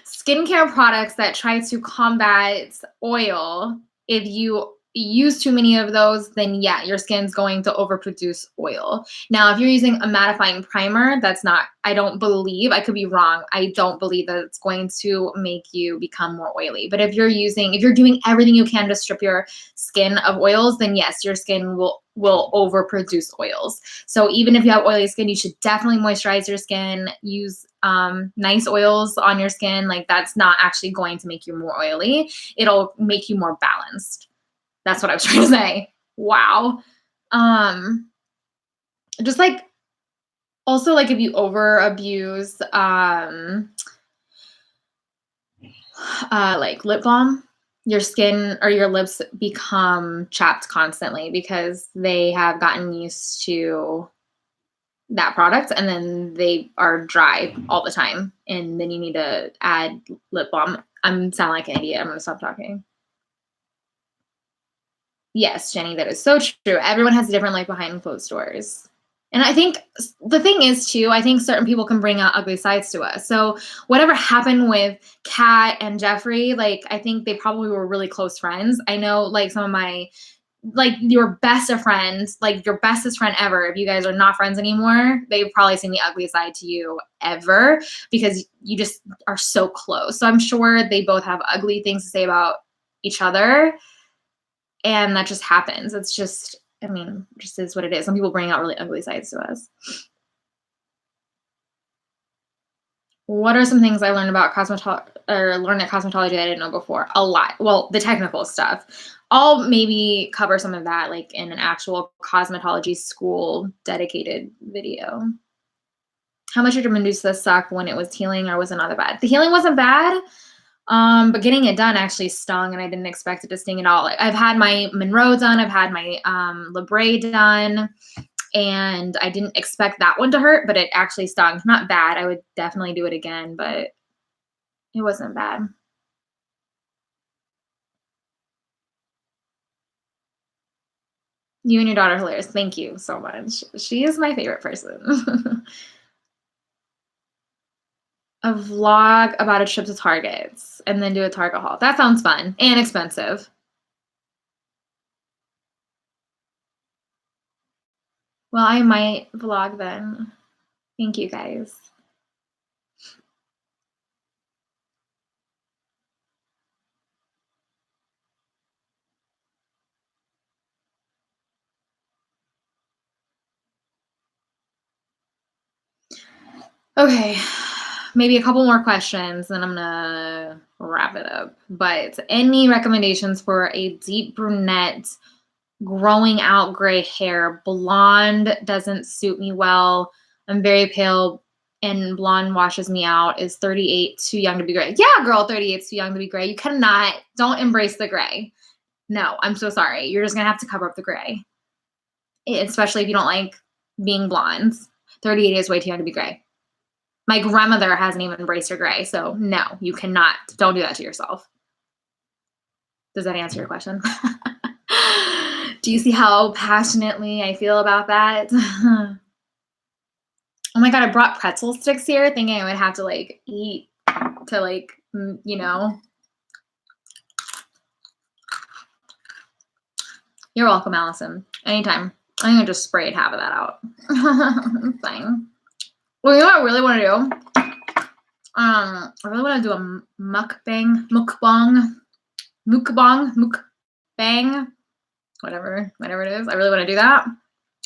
Speaker 1: skincare products that try to combat oil, if you use too many of those, then yeah, your skin's going to overproduce oil. Now, if you're using a mattifying primer, I don't believe, I could be wrong, I don't believe that it's going to make you become more oily. But if you're doing everything you can to strip your skin of oils, then yes, your skin will overproduce oils. So even if you have oily skin, you should definitely moisturize your skin, use nice oils on your skin. Like that's not actually going to make you more oily. It'll make you more balanced. That's what I was trying to say. Wow. Just like Also, like if you over abuse like lip balm, your skin or your lips become chapped constantly because they have gotten used to that product, and then they are dry all the time, and then you need to add lip balm. I'm sound like an idiot. I'm gonna stop talking. Yes, Jenny, that is so true. Everyone has a different life behind closed doors. And I think the thing is too, I think certain people can bring out ugly sides to us. So whatever happened with Kat and Jeffree, like I think they probably were really close friends. I know like some of my, like your best of friends, like your bestest friend ever, if you guys are not friends anymore, they've probably seen the ugly side to you ever because you just are so close. So I'm sure they both have ugly things to say about each other. And that just happens. It's just, I mean, just is what it is. Some people bring out really ugly sides to us. What are some things I learned about cosmetology that I didn't know before? A lot. Well, the technical stuff. I'll maybe cover some of that like in an actual cosmetology school dedicated video. How much did your Medusa suck when it was healing, or was it not that bad? The healing wasn't bad. But getting it done actually stung, and I didn't expect it to sting at all. Like, I've had my Monroe done, I've had my Labray done, and I didn't expect that one to hurt, but it actually stung. Not bad. I would definitely do it again, but it wasn't bad. You and your daughter are hilarious. Thank you so much. She is my favorite person. A vlog about a trip to Targets and then do a Target haul. That sounds fun and expensive. Well, I might vlog then. Thank you guys. Okay, maybe a couple more questions, then I'm gonna wrap it up. But any recommendations for a deep brunette, growing out gray hair? Blonde doesn't suit me well. I'm very pale and blonde washes me out. Is 38 too young to be gray? Yeah, girl, 38 is too young to be gray. You cannot, don't embrace the gray. No, I'm so sorry. You're just gonna have to cover up the gray. Especially if you don't like being blonde. 38 is way too young to be gray. My grandmother hasn't even embraced her gray, so no, you cannot. Don't do that to yourself. Does that answer your question? Do you see how passionately I feel about that? Oh my God, I brought pretzel sticks here thinking I would have to like eat to like, you know. You're welcome, Allison. Anytime. I'm gonna just spray half of that out. Fine. Well, you know what I really want to do? I really want to do a mukbang, whatever it is. I really want to do that.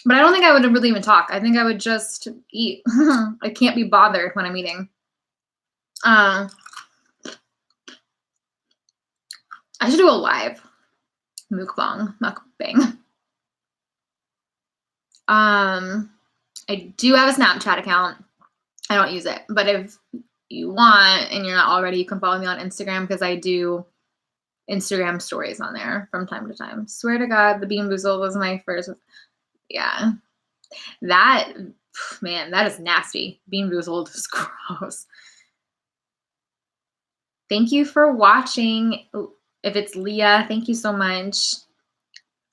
Speaker 1: But I don't think I would really even talk. I think I would just eat. I can't be bothered when I'm eating. I should do a live mukbang. I do have a Snapchat account. I don't use it, but if you want and you're not already, you can follow me on Instagram because I do Instagram stories on there from time to time. Swear to God, the Bean Boozled was my first. Yeah, that, man, that is nasty. Bean Boozled is gross. Thank you for watching. If it's Leah, thank you so much.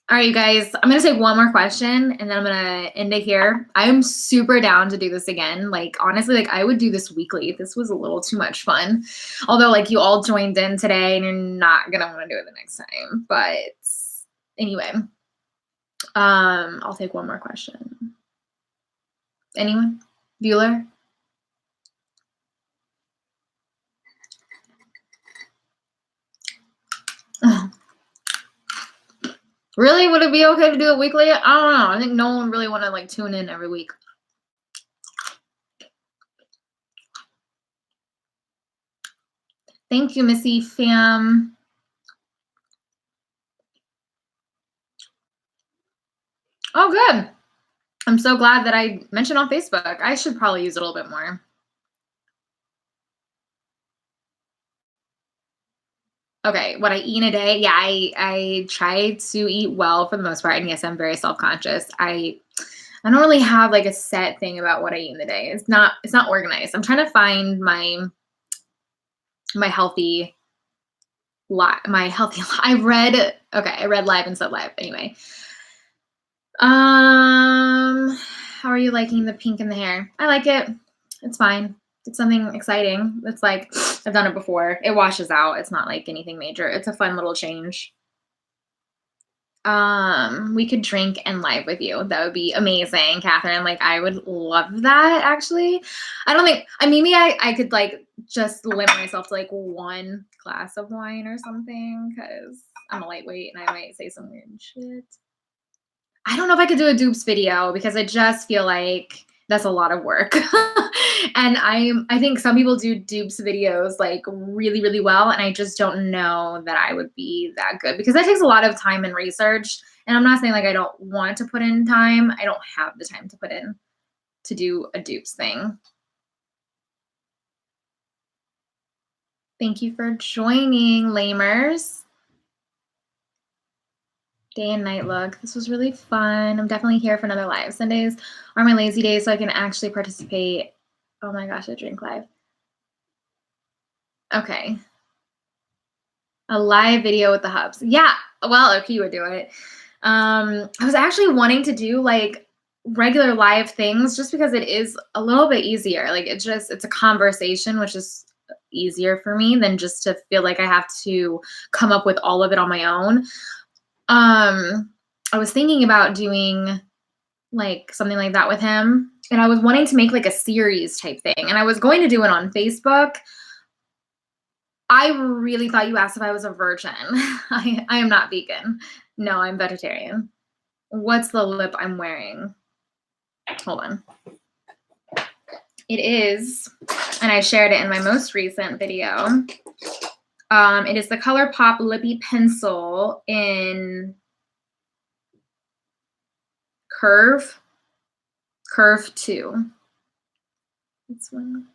Speaker 1: All right, you guys, I'm going to take one more question and then I'm going to end it here. I'm super down to do this again. Like, honestly, like I would do this weekly. This was a little too much fun. Although like you all joined in today and you're not going to want to do it the next time. But anyway, I'll take one more question. Anyone? Bueller? Really? Would it be okay to do it weekly? I don't know. I think no one really want to like tune in every week. Thank you, Missy fam. Oh, good. I'm so glad that I mentioned on Facebook. I should probably use it a little bit more. Okay, what I eat in a day? Yeah, I try to eat well for the most part, and yes, I'm very self-conscious. I don't really have like a set thing about what I eat in the day. It's not organized. I'm trying to find my healthy I read Live and Sub Live anyway. How are you liking the pink in the hair? I like it. It's fine. It's something exciting. It's like, I've done it before. It washes out. It's not like anything major. It's a fun little change. We could drink and live with you. That would be amazing, Catherine. Like, I would love that, actually. I don't think, maybe I could like just limit myself to like 1 glass of wine or something, because I'm a lightweight and I might say some weird shit. I don't know if I could do a dupes video because I just feel like that's a lot of work. And I think some people do dupes videos like really, really well. And I just don't know that I would be that good because that takes a lot of time and research. And I'm not saying like I don't want to put in time. I don't have the time to put in to do a dupes thing. Thank you for joining, lamers. Day and night look. This was really fun. I'm definitely here for another live. Sundays are my lazy days, so I can actually participate. Oh my gosh, I drink live. Okay. A live video with the hubs. Yeah, well, if you would do it. I was actually wanting to do like regular live things just because it is a little bit easier. Like it's a conversation, which is easier for me than just to feel like I have to come up with all of it on my own. I was thinking about doing like something like that with him, and I was wanting to make like a series type thing, and I was going to do it on Facebook. I really thought you asked if I was a virgin. I am not vegan. No, I'm vegetarian. What's the lip I'm wearing? Hold on. It is, and I shared it in my most recent video. It is the ColourPop Lippy Pencil in Curve 2. This one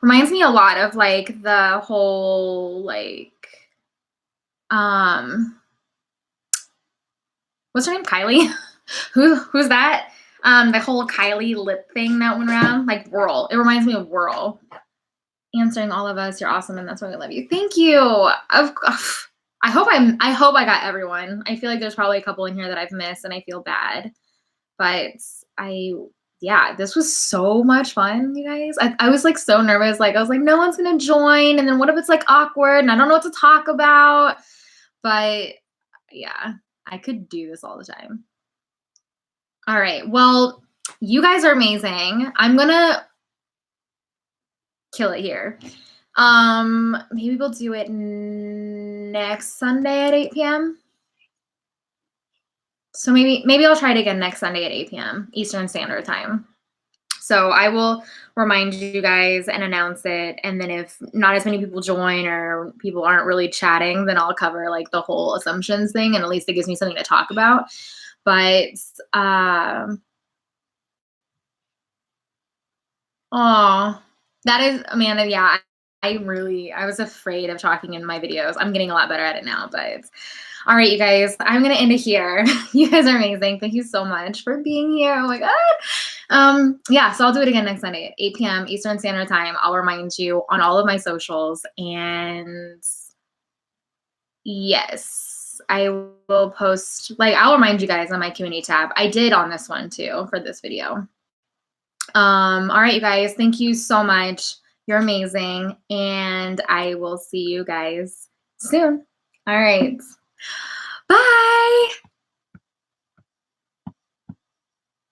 Speaker 1: reminds me a lot of like the whole like what's her name? Kylie? Who's that? The whole Kylie lip thing that went around, like Whirl. It reminds me of Whirl. Answering all of us, you're awesome, and that's why we love you. Thank you. I hope I got everyone. I feel like there's probably a couple in here that I've missed, and I feel bad. But yeah, this was so much fun, you guys. I was like so nervous. Like I was like, no one's gonna join, and then what if it's like awkward and I don't know what to talk about? But yeah, I could do this all the time. All right, well, you guys are amazing. I'm gonna kill it here. Maybe we'll do it next Sunday at 8 p.m. So maybe I'll try it again next Sunday at 8 p.m. Eastern Standard Time. So I will remind you guys and announce it. And then if not as many people join or people aren't really chatting, then I'll cover like the whole assumptions thing. And at least it gives me something to talk about. But, that is, Amanda, yeah, I was afraid of talking in my videos. I'm getting a lot better at it now, but all right, you guys, I'm going to end it here. You guys are amazing. Thank you so much for being here. Oh my God. Yeah, so I'll do it again next Sunday at 8 p.m. Eastern Standard Time. I'll remind you on all of my socials. And yes, I will post, like, I'll remind you guys on my community tab. I did on this one too for this video. All right, you guys, thank you so much. You're amazing. And I will see you guys soon. All right. Bye.